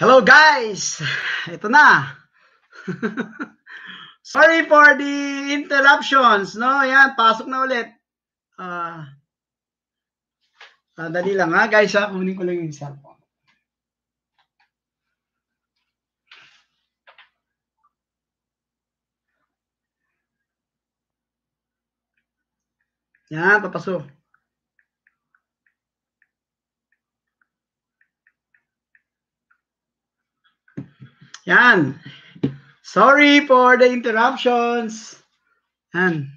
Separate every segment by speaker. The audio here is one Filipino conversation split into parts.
Speaker 1: Hello guys! Ito na. Sorry for the interruptions, no? Yan, pasok na ulit. Dali lang ha, guys ha. Kunin ko lang yung cellphone. Yan, papasok. Yan. Sorry for the interruptions. Yan.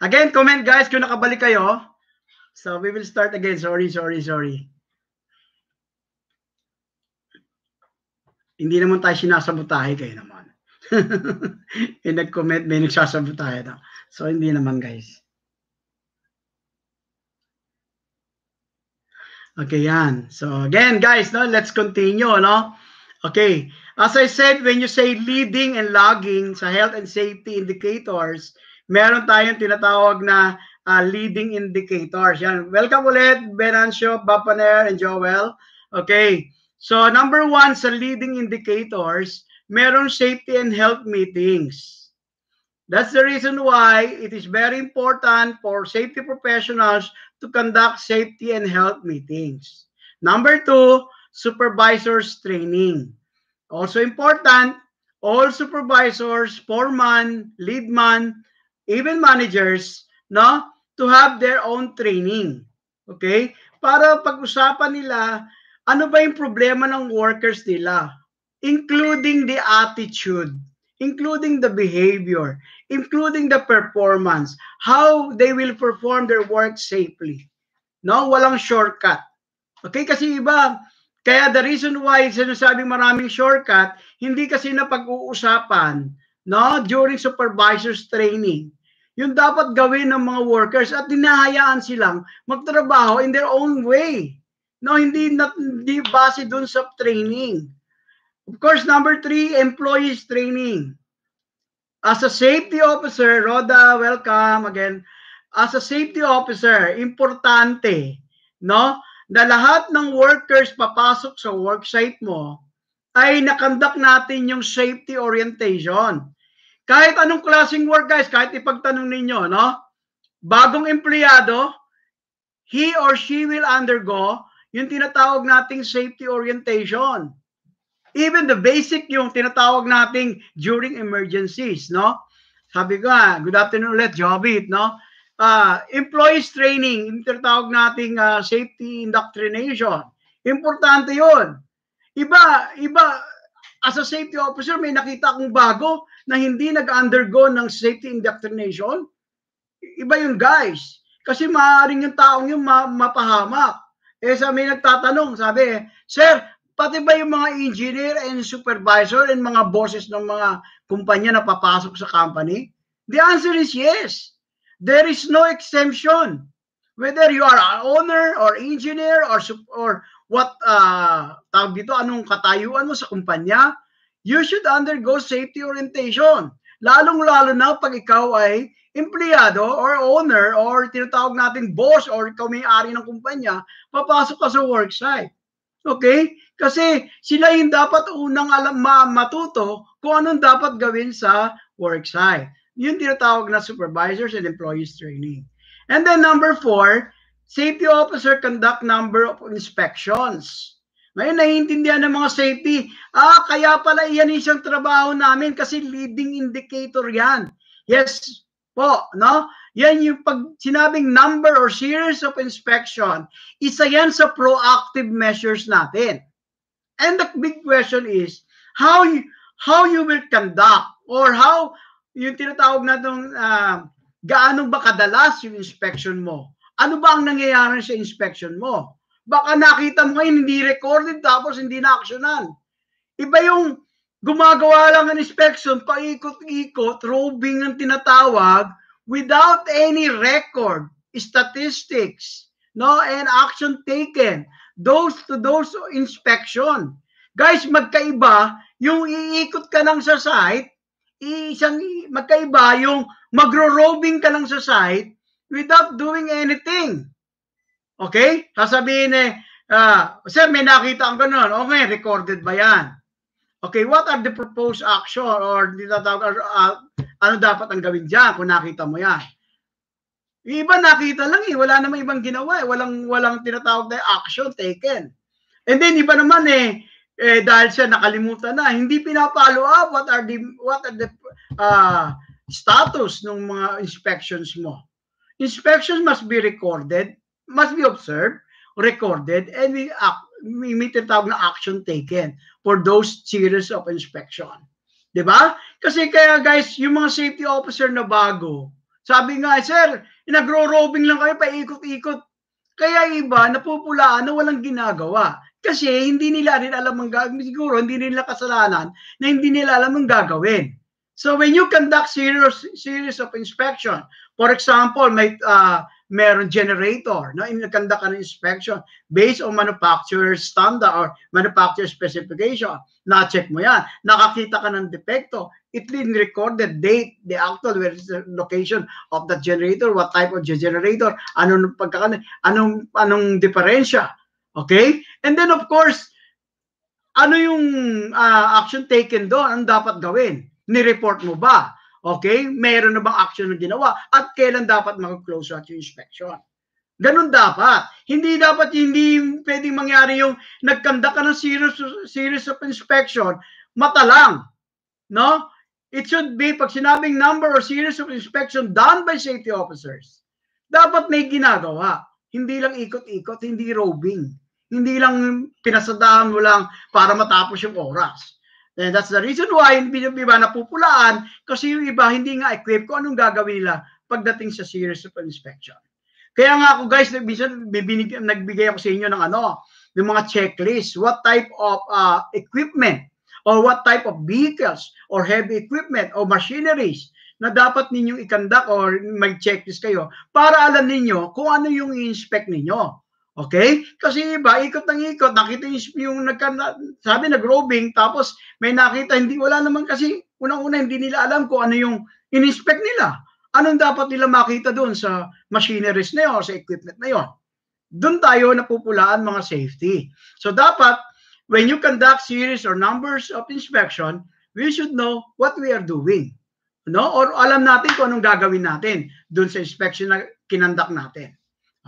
Speaker 1: Again, comment guys kung nakabalik kayo. So, we will start again. Sorry. Hindi naman tayo sinasabotahe, kayo naman. Yung nag-comment, may nagsasabotahe na. So, hindi naman guys. Okay, yan. So, again guys, no, let's continue, no? Okay. As I said, when you say leading and lagging sa health and safety indicators, meron tayong tinatawag na leading indicators. Yan. Welcome ulit, Benancio, Bapaner, and Joel. Okay. So, number one sa leading indicators, meron safety and health meetings. That's the reason why it is very important for safety professionals to conduct safety and health meetings. Number two, supervisors training. Also important, all supervisors, foreman, leadman, even managers, no, to have their own training. Okay? Para pag-usapan nila, ano ba yung problema ng workers nila? Including the attitude, including the behavior, including the performance, how they will perform their work safely. No, walang shortcut. Okay, kasi iba, kaya the reason why sinasabing maraming shortcut, hindi kasi na pag-uusapan, no, during supervisors training. Yung dapat gawin ng mga workers at dinahayaan silang magtrabaho in their own way. No, hindi base dun sa training. Of course, number three, employees training. As a safety officer, Rhoda, welcome again. As a safety officer, importante, no, na lahat ng workers papasok sa worksite mo ay nakandak natin yung safety orientation. Kahit anong klaseng work, guys, kahit ipagtanong ninyo, no, bagong empleyado, he or she will undergo yung tinatawag nating safety orientation. Even the basic yung tinatawag nating during emergencies, no? Sabi ko good afternoon ulit, Jobit, no? Employees training, yung tinatawag nating safety indoctrination. Importante yun. Iba, as a safety officer, may nakita akong bago na hindi nag-undergo ng safety indoctrination. Iba yun, guys. Kasi maaaring yung taong yung mapahamak. Sa may nagtatanong, sabi, sir, pati ba yung mga engineer and supervisor and mga bosses ng mga kumpanya na papasok sa company? The answer is yes. There is no exemption. Whether you are an owner or engineer or what, tawag dito, anong katayuan mo sa kumpanya, you should undergo safety orientation. Lalong-lalo na pag ikaw ay empleyado or owner or tinatawag natin boss or ikaw may-ari ng kumpanya, papasok ka sa worksite. Okay? Kasi sila yung dapat unang matuto kung anong dapat gawin sa worksite. Yung tinatawag na supervisors and employees training. And then number four, safety officer conduct number of inspections. Ngayon, naiintindihan ng mga safety, kaya pala yan isang trabaho namin kasi leading indicator yan. Yes po, no? Yan yung pag sinabing number or series of inspection, isa yan sa proactive measures natin. And the big question is, how you will conduct or how yung tinatawag natin gaano ba kadalas yung inspection mo? Ano ba ang nangyayari sa inspection mo? Baka nakita mo ngayon hindi recorded tapos hindi na-actionan. Iba yung gumagawa lang ng inspection, paikot-ikot, roving ang tinatawag without any record, statistics, no, and action taken. Those inspection. Guys, magkaiba yung iikot ka lang sa site, magkaiba yung magro-roving ka lang sa site without doing anything. Okay? Sasabihin Sir, may nakita ang ganun. Okay, recorded ba yan? Okay, what are the proposed action or ano dapat ang gawin dyan kung nakita mo yan? Yung iba nakita lang eh, wala namang ibang ginawa eh, walang tinatawag na action taken. And then iba naman dahil siya nakalimutan na, hindi pinapollow up what are the status ng mga inspections mo. Inspections must be recorded, must be observed, recorded, and may tinatawag na action taken for those series of inspection. Diba? Kasi kaya guys, yung mga safety officer na bago, sabi nga, sir, nagro-robing lang kayo, paikot-ikot. Kaya iba, napupulaan na walang ginagawa. Kasi hindi nila rin alam ang gagawin. Siguro, hindi nila kasalanan na hindi nila alam ang gagawin. So, when you conduct series of inspection, for example, meron generator, no? Conduct an inspection based on manufacturer standard or manufacturer specification. Na-check mo yan. Nakakita ka ng depekto. It been recorded date, the actual location of the generator, what type of generator, anong diferensya. Okay? And then of course, ano yung action taken doon? Ang dapat gawin? Ni-report mo ba? Okay? Meron na bang action na ginawa? At kailan dapat mag-close out yung inspection? Ganun dapat. Hindi pwedeng mangyari yung nagkanda ka ng series of inspection, mata lang. No? It should be, pag sinabing number or series of inspection done by safety officers, dapat may ginagawa. Hindi lang ikot-ikot, hindi roving. Hindi lang pinasadahan mo lang para matapos yung oras. And that's the reason why hindi iba napupulaan kasi yung iba hindi nga equipped kung anong gagawin nila pagdating sa series of inspection. Kaya nga ako guys, nagbigay ako sa inyo ng yung mga checklist. What type of equipment or what type of vehicles or heavy equipment or machineries na dapat ninyong i-conduct or mag-checklist kayo para alam ninyo kung ano yung i-inspect ninyo. Okay? Kasi iba, ikot ng ikot, nakita yung sabi nag-roving, tapos may nakita, wala naman kasi, unang-una hindi nila alam kung ano yung in-inspect nila. Anong dapat nila makita doon sa machineries na yun o sa equipment na yun. Doon tayo napupulaan mga safety. So dapat, when you conduct series or numbers of inspection, we should know what we are doing. No? Or alam natin kung anong gagawin natin doon sa inspection na kinandak natin.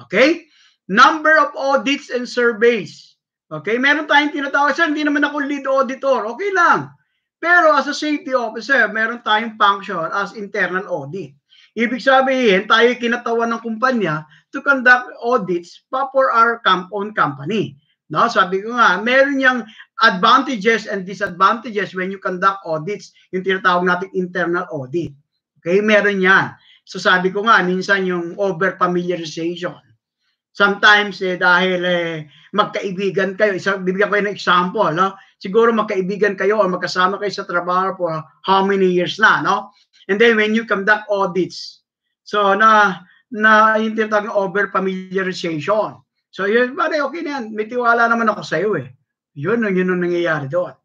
Speaker 1: Okay? Number of audits and surveys. Okay? Meron tayong tinatawag, sir, hindi naman ako lead auditor. Okay lang. Pero as a safety officer, meron tayong function as internal audit. Ibig sabihin, tayo kinatawan ng kumpanya to conduct audits for our own company. No? Sabi ko nga, meron yung advantages and disadvantages when you conduct audits, yung tinatawag natin internal audit. Okay? Meron yan. So sabi ko nga, minsan yung over-familiarization. Sometimes dahil magkaibigan kayo, bibigyan ko ng example, no? Siguro magkaibigan kayo o magkasama kayo sa trabaho for how many years na, no? And then when you conduct audits, so yung tinatawag na over-familiarization. So yun, pare, okay na yan. May tiwala naman ako sa iyo eh. Yun ang nangyayari doon.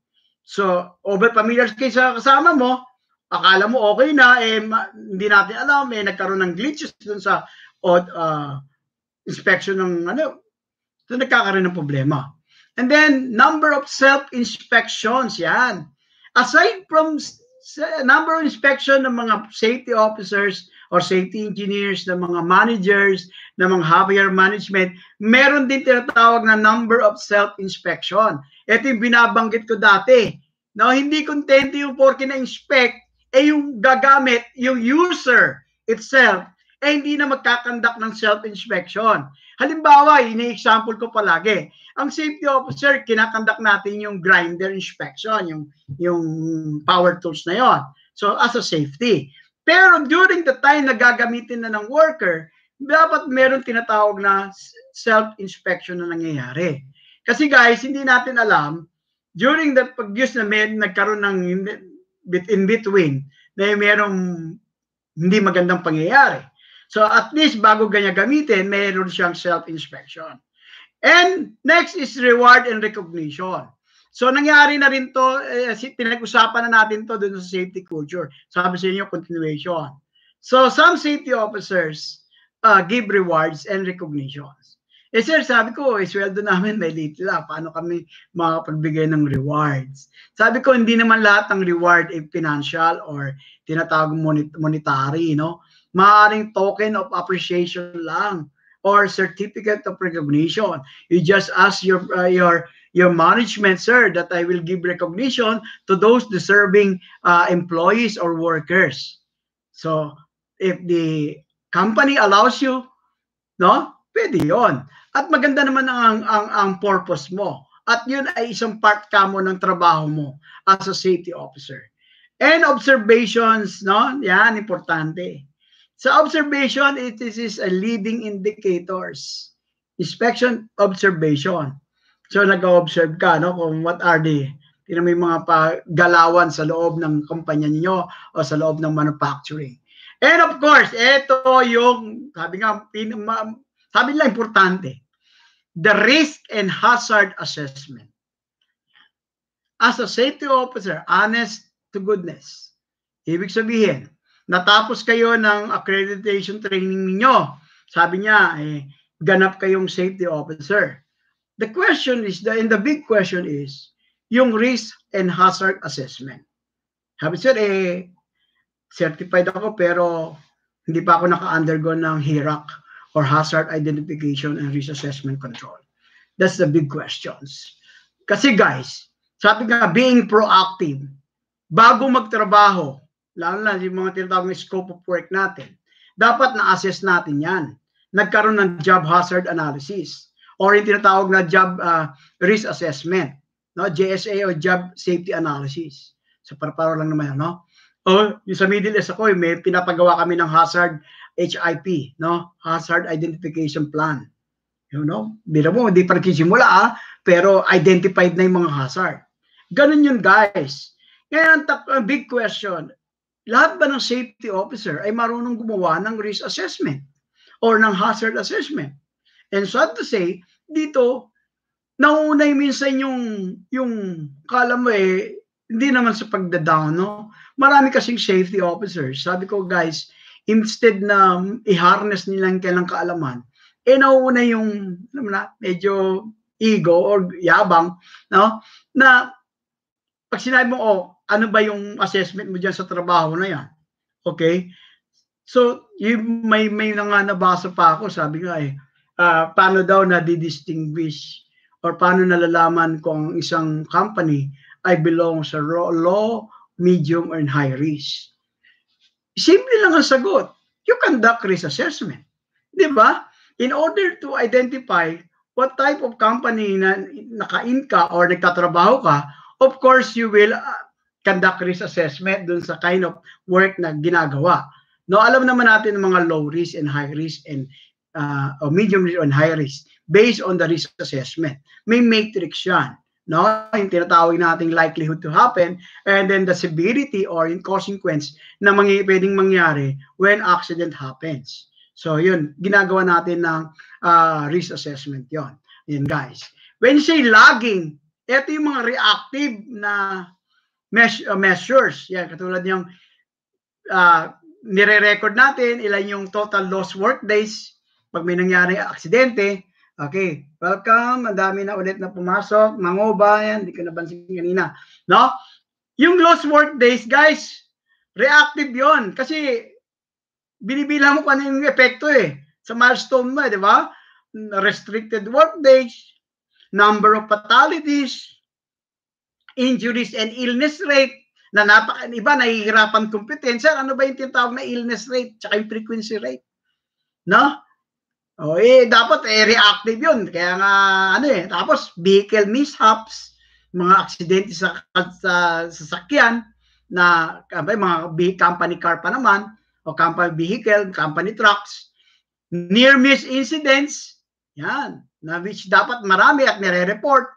Speaker 1: So over-familiar kayo sa kasama mo, akala mo okay na, hindi natin alam, nagkaroon ng glitches doon sa inspection ng so nagkakaroon ng problema. And then, number of self-inspections, yan. Aside from number of inspection ng mga safety officers or safety engineers, ng mga managers, ng mga higher management, meron din tinatawag na number of self-inspection. Ito yung binabanggit ko dati. Now, hindi kontento yung porke na-inspect, yung gagamit, yung user itself, hindi na magkakandak ng self-inspection. Halimbawa, ini-example ko palagi, ang safety officer, kinakandak natin yung grinder inspection, yung power tools na yon. So, as a safety. Pero during the time na gagamitin na ng worker, dapat meron tinatawag na self-inspection na nangyayari. Kasi guys, hindi natin alam, during the pag-use na nagkaroon ng in between, na merong hindi magandang pangyayari. So at least bago ganyan gamitin, mayroon siyang self-inspection. And next is reward and recognition. So nangyari na rin to, pinag-usapan na natin to dun sa safety culture. Sabi sa inyo, continuation. So some safety officers give rewards and recognitions. Eh sir, sabi ko, sweldo namin may little lang. Paano kami makapagbigay ng rewards? Sabi ko, hindi naman lahat ng reward ay financial or tinatawag monetary, no? Maaaring token of appreciation lang or certificate of recognition. You just ask your management, sir, that I will give recognition to those deserving employees or workers. So, if the company allows you, no? Pwede 'yon. At maganda naman ang purpose mo. At 'yun ay isang part kamo ng trabaho mo as a safety officer. And observations, no? Yan, importante. Sa observation, it is a leading indicators. Inspection, observation. So, nag-observe ka, no? Kung what are the, may mga galawan sa loob ng kumpanya niyo o sa loob ng manufacturing. And of course, ito yung, sabi nila importante, the risk and hazard assessment. As a safety officer, honest to goodness. Ibig sabihin, natapos kayo ng accreditation training ninyo. Sabi niya, ganap kayong safety officer. The question is, and the big question is, yung risk and hazard assessment. Sabi sir, certified ako pero hindi pa ako naka-undergo ng HIRAC or Hazard Identification and Risk Assessment Control. That's the big questions. Kasi guys, sabi nga, being proactive, bago magtrabaho, lalo na yung mga tinatawag na scope of work natin, dapat na-assess natin yan. Nagkaroon ng job hazard analysis or yung tinatawag na job risk assessment, no? JSA o job safety analysis. So, para lang naman yan, no? O, yung sa Middle East ako, may pinapagawa kami ng hazard HIP, no? Hazard Identification Plan. You know? Bira mo, hindi pa nagsisimula, pero identified na yung mga hazard. Ganun yun, guys. Ngayon, ang big question, lahat ba ng safety officer ay marunong gumawa ng risk assessment or ng hazard assessment? And sad to say, dito, naunay minsan yung kala mo hindi naman sa pagda-down, no? Marami kasing safety officers. Sabi ko, guys, instead na i-harness nilang kailang kaalaman, nauuna yung medyo ego or yabang, no? Na pag sinabi mo, ano ba yung assessment mo dyan sa trabaho na yan? Okay? So, may nga nabasa pa ako, sabi nga paano daw na-distinguish or paano nalalaman kung isang company ay belong sa low, medium, or high risk. Simple lang ang sagot. You conduct risk assessment. Di ba? In order to identify what type of company na naka-in ka or nagtatrabaho ka, of course, you will conduct risk assessment dun sa kind of work na ginagawa. No, alam naman natin ang mga low risk and high risk and medium risk and high risk based on the risk assessment. May matrix yan. No, yung tinatawag nating likelihood to happen and then the severity or in consequence na pwedeng mangyari when accident happens. So yun, ginagawa natin ng risk assessment yon. Yun guys. When you say lagging, ito yung mga reactive na measures. Yan, katulad yung nire-record natin, ilan yung total lost work days pag may nangyari aksidente. Okay, welcome. Ang dami na ulit na pumasok. Mangoba, yan. Hindi ko nabansin kanina. No? Yung lost work days, guys, reactive yon. Kasi, binibilang mo kung ano yung epekto sa milestone mo, di ba? Restricted work days, number of fatalities, injuries and illness rate, na iba, nahihirapan competence. Sir, ano ba yung tinatawag na illness rate? Tsaka yung frequency rate. No? Dapat reactive yun. Kaya nga, tapos vehicle mishaps, mga aksidente sa sasakyan, na mga company car pa naman, o company vehicle, company trucks, near-miss incidents, yan, na which dapat marami at nire-report.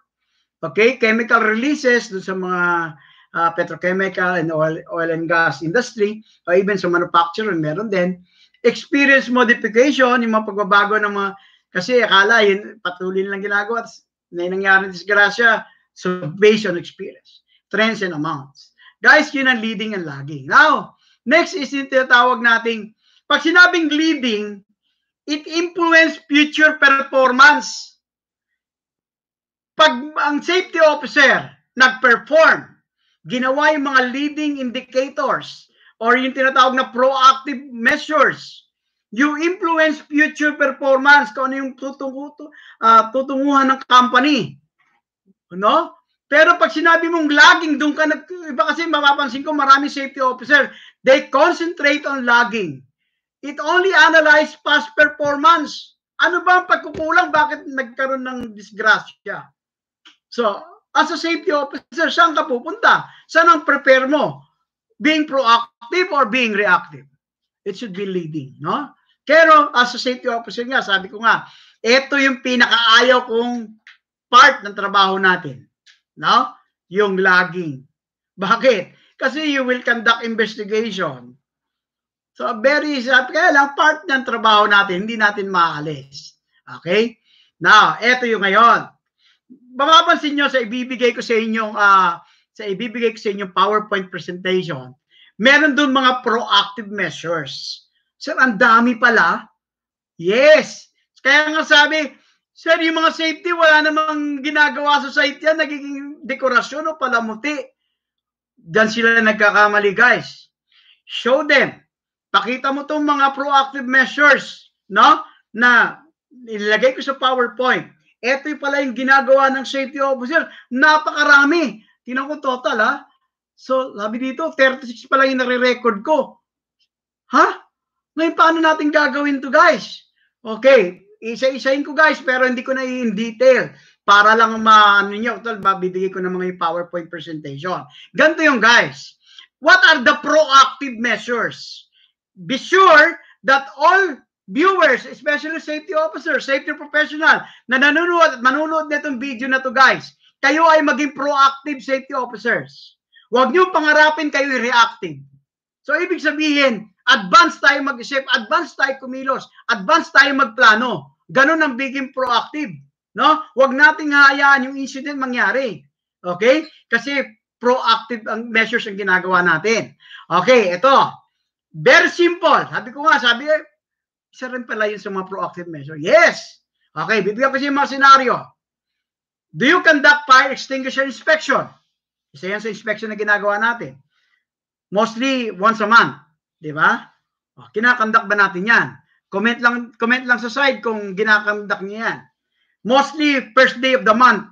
Speaker 1: Okay, chemical releases dun sa mga petrochemical and oil and gas industry, o even sa manufacturing, meron din. Experience modification, yung mga pagbabago ng mga, kasi akala yun, patuloy lang ginagawa, may nangyari disgrasya, so based on experience, trends and amounts. Guys, yun ang leading and lagging. Now, next is yung tinatawag nating, pag sinabing leading, it influences future performance. Pag ang safety officer nag-perform, ginawa yung mga leading indicators or yung tinatawag na proactive measures, you influence future performance kung ano yung tutunguhan ng company. No? Pero pag sinabi mong lagging, doon ka iba kasi mapapansin ko marami safety officer, they concentrate on lagging. It only analyze past performance. Ano ba ang pagkukulang? Bakit nagkaroon ng disgrasya? So, as a safety officer, saan ka pupunta? Saan ang prepare mo? Being proactive or being reactive? It should be leading, no? Pero as a safety officer nga, sabi ko nga, ito yung pinakaayaw kong part ng trabaho natin. No? Yung lagging. Bakit? Kasi you will conduct investigation. So, kaya lang part ng trabaho natin, hindi natin maalis. Okay? Now, ito yung ngayon. Mapapansin nyo sa ibibigay ko sa inyong PowerPoint presentation, meron doon mga proactive measures. Sir, ang dami pala. Yes. Kaya nga sabi, sir, yung mga safety, wala namang ginagawa sa site yan, nagiging dekorasyon o palamuti. Diyan sila nagkakamali, guys. Show them. Pakita mo itong mga proactive measures, no? Na nilagay ko sa PowerPoint. Ito yung pala yung ginagawa ng safety officer. Napakarami. Tingnan ko total, ha? So, sabi dito, 36 pala yung nare-record ko. Ha? Ngayon, paano natin gagawin to, guys? Okay. Isa-isahin ko, guys, pero hindi ko na in detail para lang babibigay ko ng mga PowerPoint presentation. Ganito yung, guys. What are the proactive measures? Be sure that all viewers, especially safety officers, safety professional, na nanonood at manonood nitong video na to, guys, kayo ay maging proactive safety officers. Huwag niyo pangarapin kayo reactive. So, ibig sabihin, advance tayo mag-isip, advance tayo kumilos, advance tayo magplano. Ganun ang biging proactive. No? Huwag nating hayaan yung incident mangyari. Okay? Kasi proactive ang measures ang ginagawa natin. Okay, ito. Very simple. Sabi ko nga, isa rin pala yun sa mga proactive measures. Yes. Okay, bibigyan ko siya yung mga senaryo. Do you conduct fire extinguisher inspection? Isa yan sa inspection na ginagawa natin. Mostly once a month. Di ba? Kinakonduct ba natin yan? Comment lang sa side kung ginakonduct niya yan. Mostly first day of the month,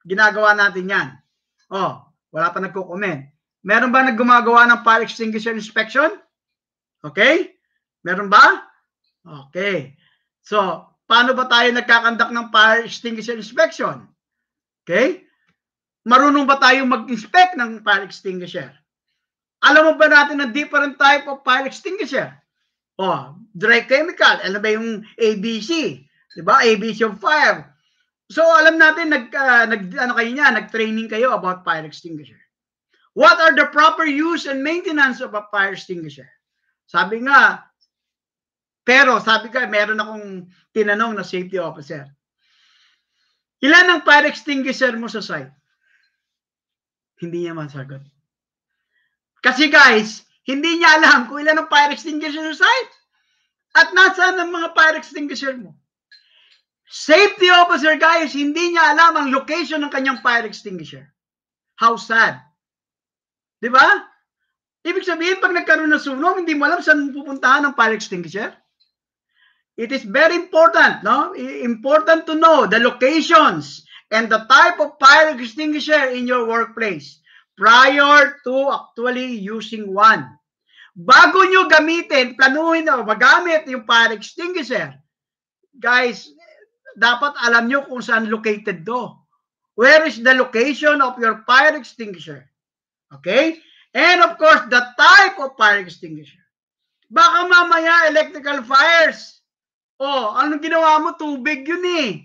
Speaker 1: ginagawa natin yan. Wala pa nagko-comment. Meron ba naggumagawa ng fire extinguisher inspection? Okay? Meron ba? Okay. So, paano ba tayo nagkakonduct ng fire extinguisher inspection? Okay? Marunong ba tayo mag-inspect ng fire extinguisher? Alam mo ba natin na different type of fire extinguisher? Dry chemical. Ano ba yung ABC? Diba? ABC of fire. So, alam natin, nag-training kayo about fire extinguisher. What are the proper use and maintenance of a fire extinguisher? Sabi meron akong tinanong na safety officer. Ilan ang fire extinguisher mo sa site? Hindi niya masagot. Kasi guys, hindi niya alam kung ilan ang fire extinguisher sa site. At nasaan ang mga fire extinguisher mo? Safety officer, guys, hindi niya alam ang location ng kanyang fire extinguisher. How sad. Diba? Ibig sabihin, pag nagkaroon ng sunog, hindi mo alam saan pupuntahan ng fire extinguisher. It is very important, no? Important to know the locations and the type of fire extinguisher in your workplace prior to actually using one. Bago nyo gamitin, planuhin na magamit yung fire extinguisher, guys, dapat alam nyo kung saan located do. Where is the location of your fire extinguisher? Okay? And of course, the type of fire extinguisher. Baka mamaya electrical fires. Anong ginawa mo? Tubig yun eh.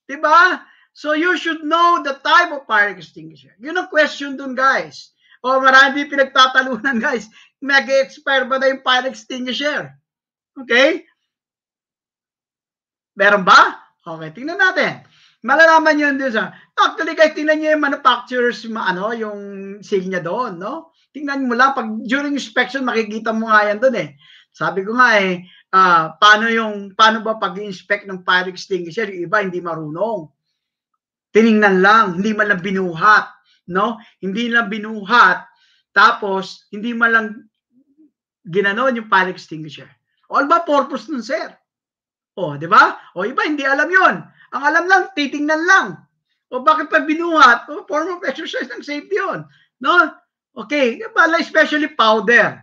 Speaker 1: Diba? So you should know the type of fire extinguisher. Yun ang question dun, guys. Marami pinagtatalunan, guys. Nag-expire ba na yung fire extinguisher? Okay? Meron ba? Okay, tingnan natin. Malalaman nyo doon sa... Actually, guys, tingnan nyo yung manufacturers, yung seal niya doon, no? Tingnan mo lang, pag during inspection, makikita mo nga yan doon eh. Sabi ko nga paano ba pag-inspect ng fire extinguisher? Yung iba hindi marunong. Tiningnan lang, hindi man lang binuhat, no? Hindi lang binuhat, tapos hindi man lang ginanon yung fire extinguisher. O ano ba purpose nun, sir? O, di ba? O iba hindi alam yon. Ang alam lang, titingnan lang. O bakit pa binuhat? O, form of exercise ng safety yon, no? Okay, especially powder.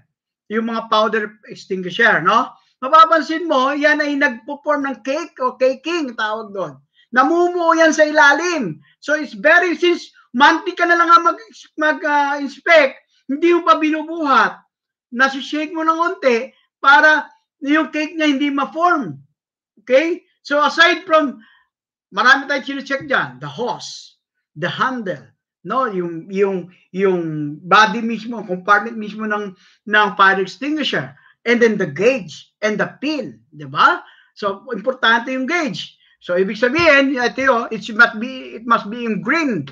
Speaker 1: Yung mga powder extinguisher, no? Mapapansin mo, yan ay nagpo-form ng cake o caking, tawag doon. Namumuo yan sa ilalim. So it's very, since monthly ka na lang mag-inspect, hindi mo pa binubuhat, nasi-shake mo ng onte para yung cake niya hindi ma-form. Okay? So aside from, marami tayong sino-check dyan, the hose, the handle, no, yung body mismo, compartment mismo ng fire extinguisher, and then the gauge and the pin, di ba? So importante yung gauge. So ibig sabihin, it must be in green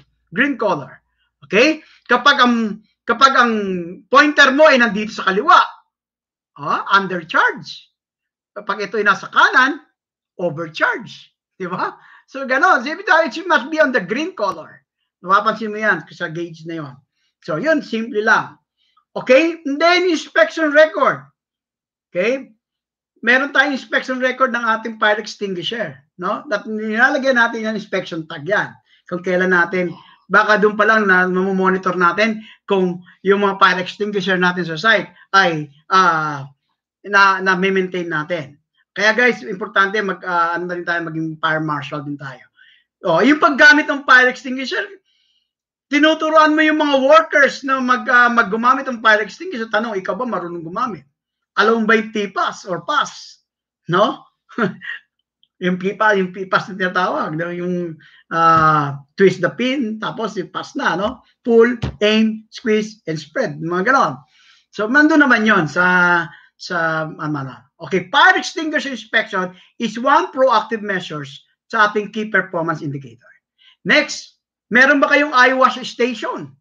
Speaker 1: color. Okay? Kapag ang pointer mo ay nandito sa kaliwa, undercharge. Kapag ito ay nasa kanan, overcharge. Di ba? So gano'n. It must be on the green color. Napapansin mo yan sa gauge na yon. So yun, simple lang. Okay? And then inspection record. Okay? Meron tayong inspection record ng ating fire extinguisher, no? That nilalagyan natin yung inspection tag yan. Kung kailan natin, baka doon pa lang na mamomonitor natin kung yung mga fire extinguisher natin sa site ay na-maintain natin. Kaya guys, importante ano din tayo, maging fire marshal din tayo. Yung paggamit ng fire extinguisher, tinuturuan mo yung mga workers na maggumamit ng fire extinguisher. Tanong, ikaw ba marunong gumamit? Alam ba yung T-pass or pass? No? yung P-pass na tinatawag. Yung twist the pin, tapos yung pass na, no? Pull, aim, squeeze, and spread. Mga ganon. So, nandun naman yon sa okay, fire extinguisher inspection is one proactive measures sa ating key performance indicator. Next, meron ba kayong eye wash station?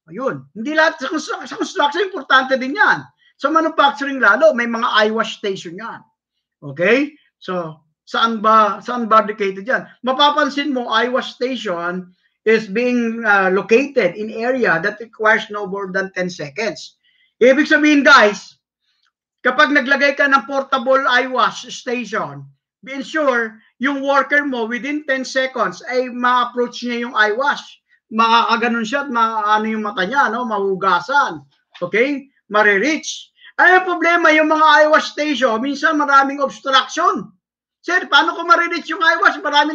Speaker 1: Ayun. Hindi lahat sa construction, importante din yan. Sa manufacturing lalo, may mga eye wash station yan. Okay? So, saan ba located yan? Mapapansin mo, eye wash station is being located in area that requires no more than 10 seconds. Ibig sabihin, guys, kapag naglagay ka ng portable eye wash station, be ensure yung worker mo within 10 seconds ay ma-approach niya yung eye wash. Makakaganon siya at maano yung mata niya, no? Mahugasan. Okay? Marireach. Ay, problema, yung mga eye wash station, minsan maraming obstruction. Sir, paano ko marireach yung eye wash? Marami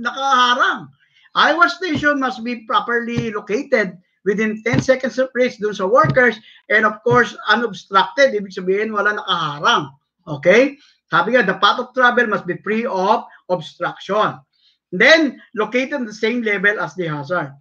Speaker 1: nakaharang. Eye wash station must be properly located within 10 seconds of reach dun sa workers and of course, unobstructed. Ibig sabihin, wala nakaharang. Okay? Sabi nga, the path of travel must be free of obstruction. Then, located on the same level as the hazard.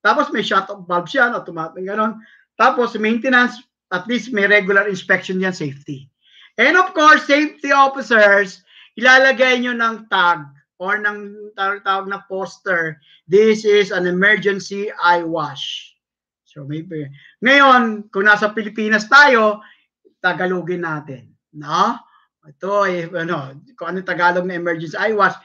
Speaker 1: Tapos may shut-off valve yan, automatic gano'n. Tapos maintenance, at least may regular inspection yan, safety. And of course, safety officers, ilalagay nyo ng tag or ng tawag na poster, this is an emergency eye wash. So maybe, ngayon, kung nasa Pilipinas tayo, Tagalogin natin. No? Ito ay, kung ano Tagalog na emergency eye wash,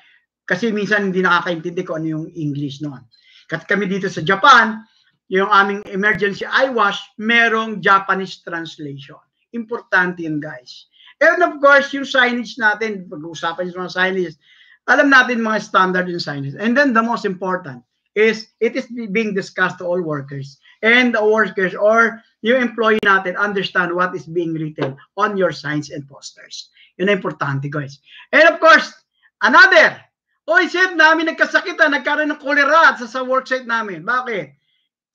Speaker 1: kasi minsan hindi nakakaintindi kung ano yung English noon. Kasi kami dito sa Japan, yung aming emergency eye wash, merong Japanese translation. Importante yun, guys. And of course, yung signage natin, pag-uusapan yung mga signage, alam natin mga standard yung signage. And then the most important is, it is being discussed to all workers. And the workers or yung employee natin understand what is being written on your signs and posters. Yun ang importante, guys. And of course, another, sir, namin nagkasakitan, nagkaroon ng cholera sa worksite namin. Bakit?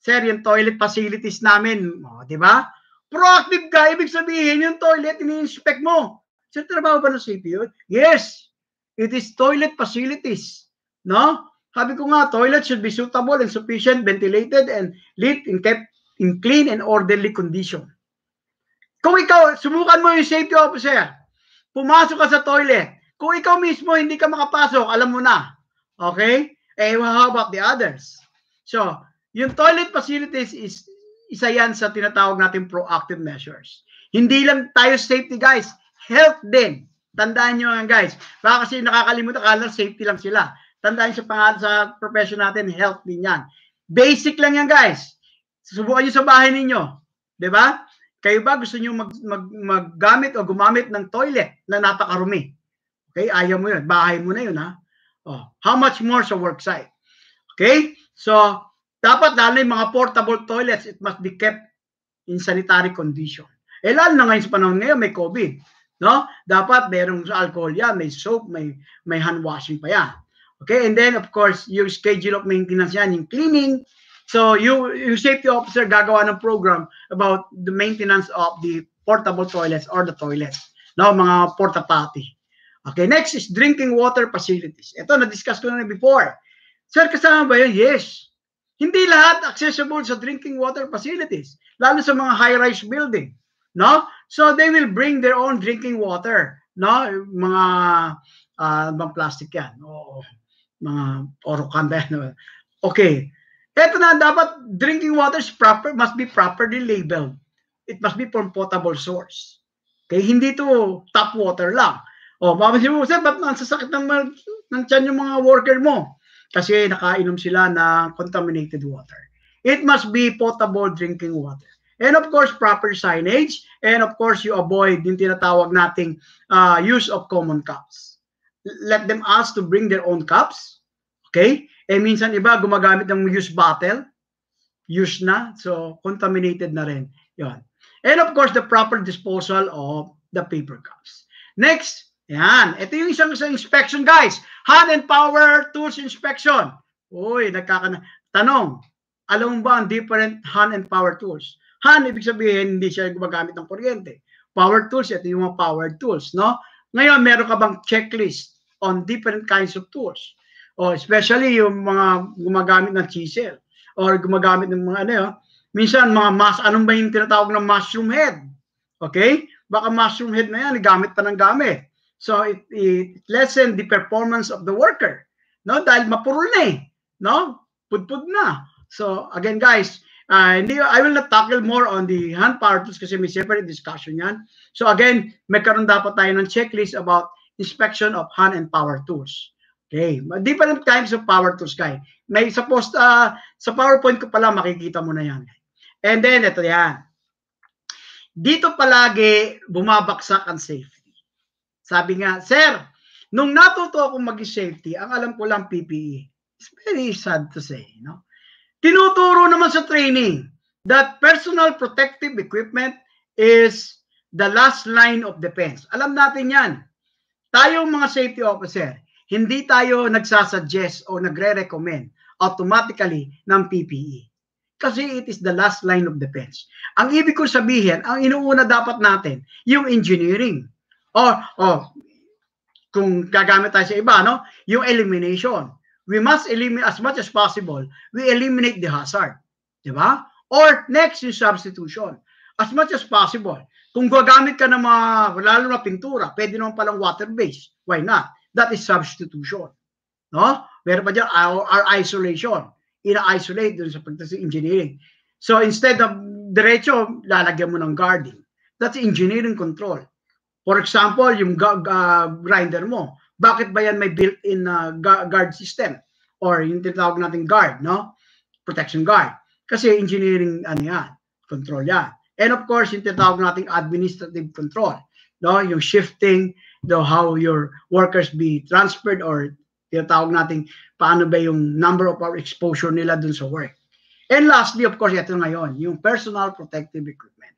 Speaker 1: Sir, yung toilet facilities namin, di ba? Proactive ka, ibig sabihin, yung toilet, ini-inspect mo. Sir, trabaho ba ng safety yun? Yes, it is toilet facilities. No? Sabi ko nga, toilet should be suitable and sufficient, ventilated, and lit and kept in clean and orderly condition. Kung ikaw, subukan mo yung safety officer, pumasok ka sa toilet, kung ikaw mismo hindi ka makapasok, alam mo na. Okay? How about the others? So, yung toilet facilities isa yan sa tinatawag natin proactive measures. Hindi lang tayo safety, guys. health din. Tandaan nyo nga guys. Baka kasi nakakalimutan, kala safety lang sila. Tandaan nyo sa pangalan sa profession natin, health din yan. Basic lang yan guys. Subukan nyo sa bahay ninyo. Diba? Kayo ba gusto nyo maggamit o gumamit ng toilet na napakarumi? Okay, ayaw mo yun. Bahay mo na yun ha. Oh, how much more sa worksite? Okay? So, dapat lalo yung mga portable toilets, it must be kept in sanitary condition. Lalo na ngayon sa panahon ngayon, may COVID. No? Dapat merong alcohol yan, may soap, may hand washing pa yan. Okay? And then, of course, yung schedule of maintenance yan, yung cleaning. So, yung safety officer gagawa ng program about the maintenance of the portable toilets or the toilets. No? Mga porta-potty. Okay, next is drinking water facilities. Ito, na-discuss ko na before. Sir, kasama ba yun? Yes. Hindi lahat accessible sa drinking water facilities, lalo sa mga high-rise building. No? So, they will bring their own drinking water. No? Mga bang plastic yan. O mga orokan ba yan? Okay. Ito na, dapat drinking water must be properly labeled. It must be from potable source. Okay, hindi to tap water lang. O, papansin mo, sir, ba't nagsasakit ng tiyan yung mga worker mo? Kasi nakainom sila ng contaminated water. It must be potable drinking water. And of course, proper signage. And of course, you avoid yung tinatawag nating use of common cups. Let them ask to bring their own cups. Okay? Minsan iba, gumagamit ng used bottle. Used na. So, contaminated na rin. Yun. And of course, the proper disposal of the paper cups. Next, yan. Ito yung isang inspection, guys. Hand and power tools inspection. Uy, tanong, alam mo ba ang different hand and power tools? Hand, ibig sabihin, hindi siya gumagamit ng kuryente. Power tools, ito yung mga power tools, no? Ngayon, meron ka bang checklist on different kinds of tools? O, especially yung mga gumagamit ng chisel or gumagamit ng mga minsan mga anong ba yung tinatawag ng mushroom head? Okay? Baka mushroom head na yan, gamit pa ng gamit. So, it lessen the performance of the worker. No? Dahil mapurol na eh. No? Pudpud na. So, again guys, I will not tackle more on the hand power tools kasi may separate discussion yan. So, again, may karoon dapat tayo ng checklist about inspection of hand and power tools. Okay. Different kinds of power tools, guys. May sa PowerPoint ko pala, makikita mo na yan. And then, ito yan. Dito palagi bumabaksak ang safety. Sabi nga, sir, nung natuto akong mag-safety, ang alam ko lang PPE. It's very sad to say, no? Tinuturo naman sa training that personal protective equipment is the last line of defense. Alam natin yan. Tayong mga safety officer, hindi tayo nagsasuggest o nagre-recommend automatically ng PPE. Kasi it is the last line of defense. Ang ibig ko sabihin, ang inuuna dapat natin, yung engineering. Kung gagamit tayo sa iba, no? Yung elimination. We must eliminate as much as possible. We eliminate the hazard. Diba? Or next, yung substitution. As much as possible. Kung gagamit ka ng mga, lalo na pintura, pwede naman palang water-based. Why not? That is substitution. No? Meron pa dyan, our isolation. Ina-isolate dun sa engineering. So instead of diretso, lalagyan mo ng guarding. That's engineering control. For example, yung grinder mo, bakit ba yan may built-in guard system? Or yung tinatawag natin guard, no? Protection guard. Kasi engineering, control yan. And of course, yung tinatawag natin administrative control. No? Yung shifting, how your workers be transferred or tinatawag natin paano ba yung number of our exposure nila dun sa work. And lastly, of course, ito ngayon, yung personal protective equipment.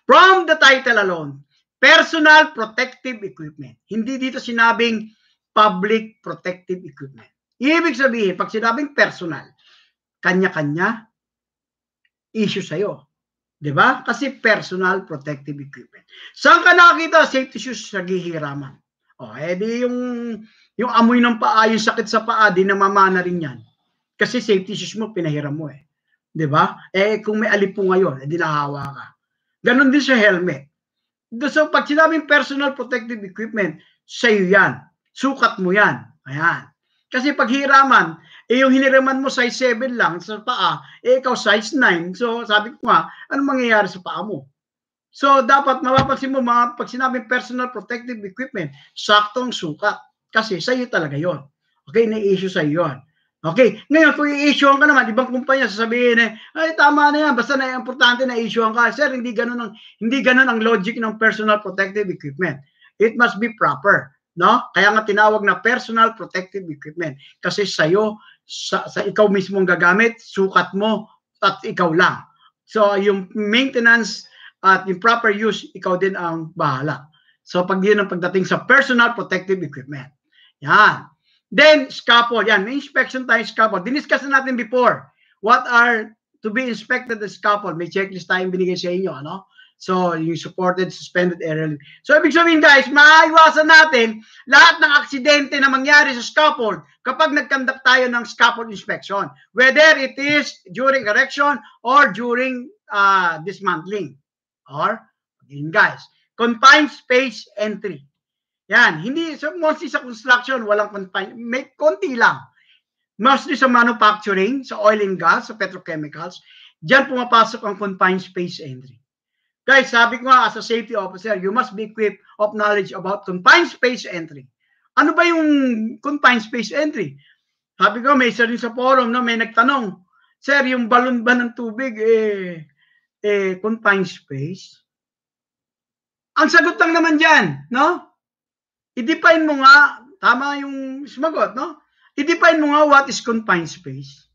Speaker 1: From the title alone, personal protective equipment. Hindi dito sinabing public protective equipment. Ibig sabihin, pag sinabing personal, kanya-kanya, issue sa'yo. Diba? Kasi personal protective equipment. Saan ka nakakita? Safety shoes sa gihiraman. Di yung amoy ng paa, yung sakit sa paa, di namamana rin yan. Kasi safety shoes mo, pinahiram mo eh. Diba? Kung may alipo ngayon, di nahawa ka. Ganon din sa helmet. So, pag sinabing personal protective equipment, sa'yo yan. Sukat mo yan. Ayan. Kasi pag hiraman, yung hiniraman mo size 7 lang sa paa, ikaw size 9. So, sabi ko nga, ano mangyayari sa paa mo? So, dapat mapapansin mo, pag sinabing personal protective equipment, saktong sukat. Kasi sa'yo talaga yon. Okay, na-issue sa'yo yon. Okay, ngayon kung i-issuean ka naman, ibang kumpanya sasabihin ay tama na yan, basta na importante na i-issuean ka. Sir, hindi ganun ang logic ng personal protective equipment. It must be proper, no? Kaya nga tinawag na personal protective equipment kasi sa'yo, sa ikaw mismo ang gagamit, sukat mo at ikaw lang. So, yung maintenance at yung proper use, ikaw din ang bahala. So, pag yun ang pagdating sa personal protective equipment. Yan. Then, scaffold. Yan, may inspection tayo scaffold. Diniscuss na natin before. What are to be inspected the scaffold? May checklist tayong binigay sa inyo, ano? So, yung supported, suspended, area. So, ibig sabihin guys, maiwasan natin lahat ng aksidente na mangyari sa scaffold kapag nag-conduct tayo ng scaffold inspection. Whether it is during erection or during dismantling. Or, again guys, confined space entry. Yan, hindi, so mostly sa construction, walang confined, may konti lang. Mostly sa manufacturing, sa oil and gas, sa petrochemicals, dyan pumapasok ang confined space entry. Guys, sabi ko nga, as a safety officer, you must be equipped of knowledge about confined space entry. Ano ba yung confined space entry? Sabi ko, may isa rin sa forum, no, may nagtanong, sir, yung balon ba ng tubig, confined space? Ang sagot lang naman dyan, no? I-define mo nga, tama yung sumagot, no? I-define mo nga what is confined space.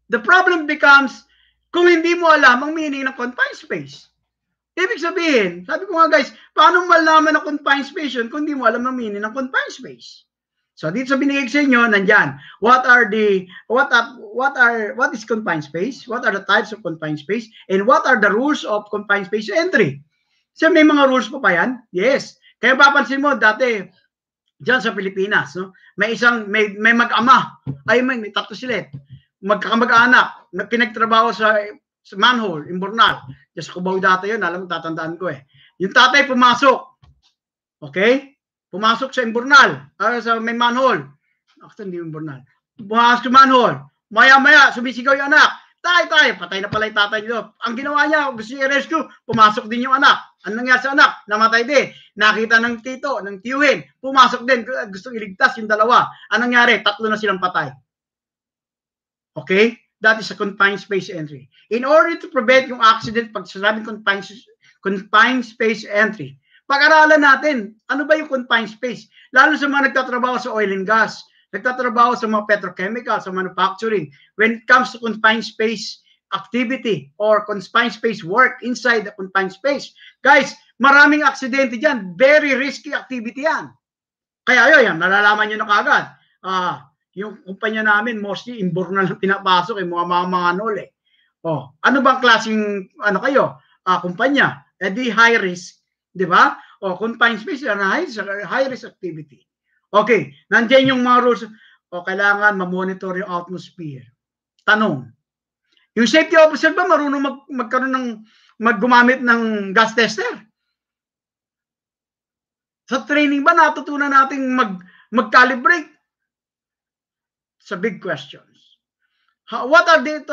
Speaker 1: The problem becomes, kung hindi mo alam ang meaning ng confined space. Ibig sabihin, sabi ko nga guys, paano malaman ng confined space yun kung hindi mo alam ang meaning ng confined space? So dito sa binigay sa inyo, nandyan, what is confined space? What are the types of confined space? And what are the rules of confined space entry? So may mga rules pa yan? Yes. Kaya papansin mo, dati, dyan sa Pilipinas, no? May mag-ama, may tatlo sila, magkakamag-anak, na pinagtrabaho sa manhole, Imbornal. Just Cubao dati yun, alam mo, tatandaan ko Yung tatay pumasok, okay? Pumasok sa Imbornal, sa may manhole. Actually, hindi Imbornal. Pumasok sa manhole, maya-maya, sumisigaw yung anak, tay, patay na pala yung tatay nito. Ang ginawa niya, gusto niya i-rescue, pumasok din yung anak. Anong nangyari sa anak? Namatay din. Nakita ng tito, ng tiyuhin, pumasok din, gusto iligtas yung dalawa. Anong nangyari? 3 na silang patay. Okay? That is a confined space entry. In order to prevent yung accident, pag sinabing confined space entry, pag-aralan natin, ano ba yung confined space? Lalo sa mga nagtatrabaho sa oil and gas, nagtatrabaho sa mga petrochemical, sa manufacturing. When it comes to confined space activity or confined space work inside the confined space, guys, maraming aksidente dyan. Very risky activity yan. Kaya yun, nalalaman nyo na kagad. Yung kumpanya namin, mostly Imbornal na pinapasok, mga nol ano bang klaseng, kumpanya? Di high risk, di ba? Confined space, high risk activity. Okay, nandiyan yung mga rules. Kailangan ma-monitor yung atmosphere. Tanong, yung safety officer ba marunong gumamit ng gas tester? Sa training ba natutunan nating mag-calibrate? It's a big questions. What are the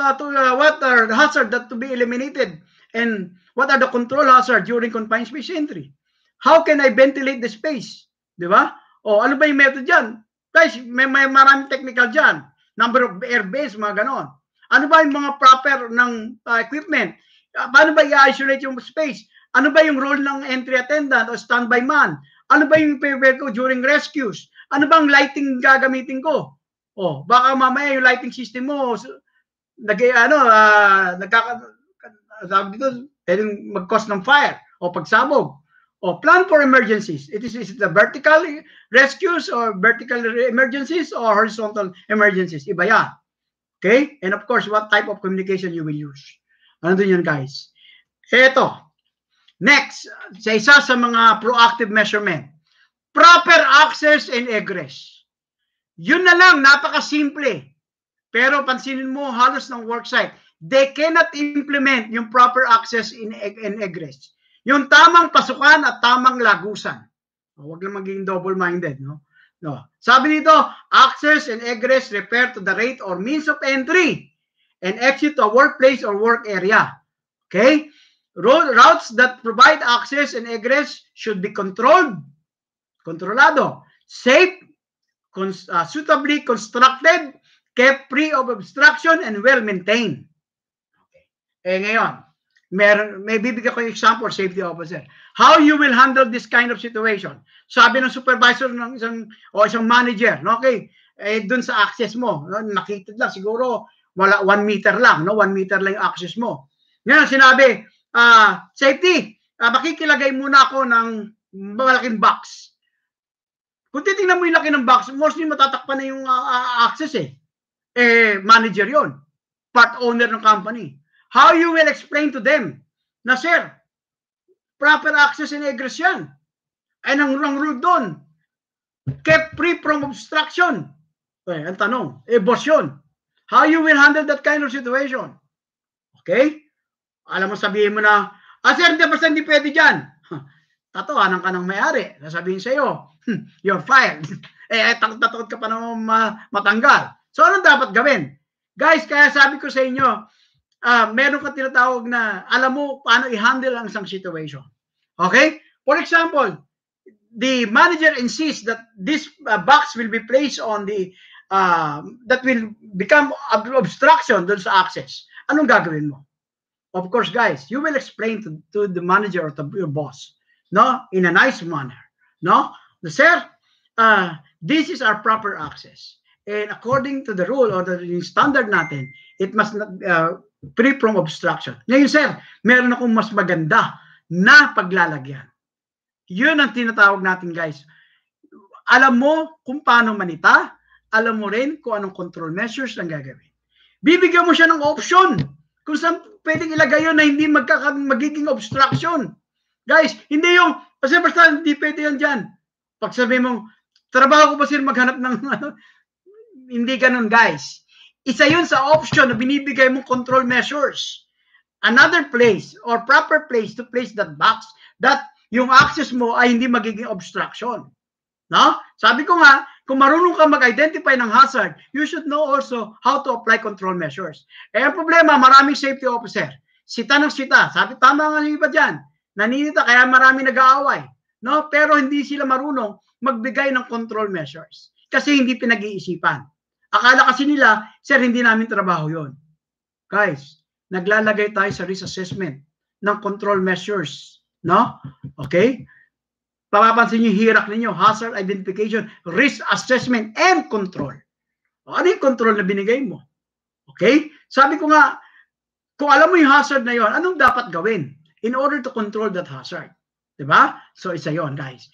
Speaker 1: hazards that to be eliminated, and what are the control hazards during confined space entry? How can I ventilate the space? Di ba? Ano ba yung method dyan? Guys, may maraming technical dyan. Number of air bays, mga ganon. Ano ba yung mga proper ng equipment? Paano ba i-isolate yung space? Ano ba yung role ng entry attendant o standby man? Ano ba yung prepare ko during rescues? Ano bang lighting gagamitin ko? Baka mamaya yung lighting system mo mag-cause ng fire o pagsabog. Plan for emergencies. Is it the vertical rescues or vertical emergencies or horizontal emergencies? Iba yan. Okay? And of course, what type of communication you will use. Ano dun yun, guys? Eto. Next, sa isa sa mga proactive measurement. Proper access and egress. Yun na lang, napakasimple. Pero pansinin mo, halos ng worksite, they cannot implement yung proper access and egress. Yung tamang pasukan at tamang lagusan. Huwag lang maging double-minded, no? Sabi dito, access and egress refer to the rate or means of entry and exit to a workplace or work area. Okay? Routes that provide access and egress should be kontrolado, safe, suitably constructed, kept free of obstruction, and well-maintained. Okay. Ngayon, may bibigyan ko yung example, safety officer. How you will handle this kind of situation? Sabi ng supervisor ng isang manager, okay, dun sa access mo, nakita lang siguro wala 1 meter lang, 1 meter lang yung access mo. Ngayon sinabi, safety, makikilagay muna ako ng malaking box. Kung titingnan mo yung laki ng box, mostly matatakpan na yung access manager yon, part owner ng company. How you will explain to them na, sir, proper access and egress yan. Ay nang rule doon. Kept free from obstruction. Ang tanong, boss yun. How you will handle that kind of situation? Okay? Alam mo, sabihin mo na, sir, hindi pwede dyan. Tatawanan ka ng may-ari. Sasabihin sa'yo, you're fired. Takot ka pa naman matanggal. So, anong dapat gawin? Guys, kaya sabi ko sa inyo, meron ka tinatawag na alam mo paano i-handle ang isang situation. Okay? For example, the manager insists that this box will be placed on the that will become obstruction dun sa access. Anong gagawin mo? Of course, guys, you will explain to the manager or to your boss, in a nice manner. Sir, this is our proper access. And according to the rule or the standard natin, it must not free from obstruction. Ngayon, sir, meron akong mas maganda na paglalagyan. Yun ang tinatawag natin, guys. Alam mo kung paano manita, alam mo rin kung anong control measures ang gagawin. Bibigyan mo siya ng option kung saan pwedeng ilagay yun na hindi magiging obstruction. Guys, hindi yung, basta hindi pwede yan dyan. Pag sabi mo, trabaho ko ba sir maghanap ng hindi ganun, guys. Isa yun sa option na binibigay mong control measures. Another place or proper place to place that box that yung access mo ay hindi magiging obstruction. Sabi ko nga, kung marunong ka mag-identify ng hazard, you should know also how to apply control measures. Ang problema, maraming safety officer. Sita ng sita. Sabi, tama nga yung iba dyan. Naninita, kaya maraming nag-aaway. Pero hindi sila marunong magbigay ng control measures. Kasi hindi pinag-iisipan. Akala kasi nila, sir, hindi namin trabaho yon. Guys, naglalagay tayo sa risk assessment ng control measures. Okay? Papapansin nyo, hirak ninyo, hazard identification, risk assessment, and control. Ano yung control na binigay mo? Okay? Sabi ko nga, kung alam mo yung hazard na yon, anong dapat gawin in order to control that hazard? Diba? So, isa yon, guys.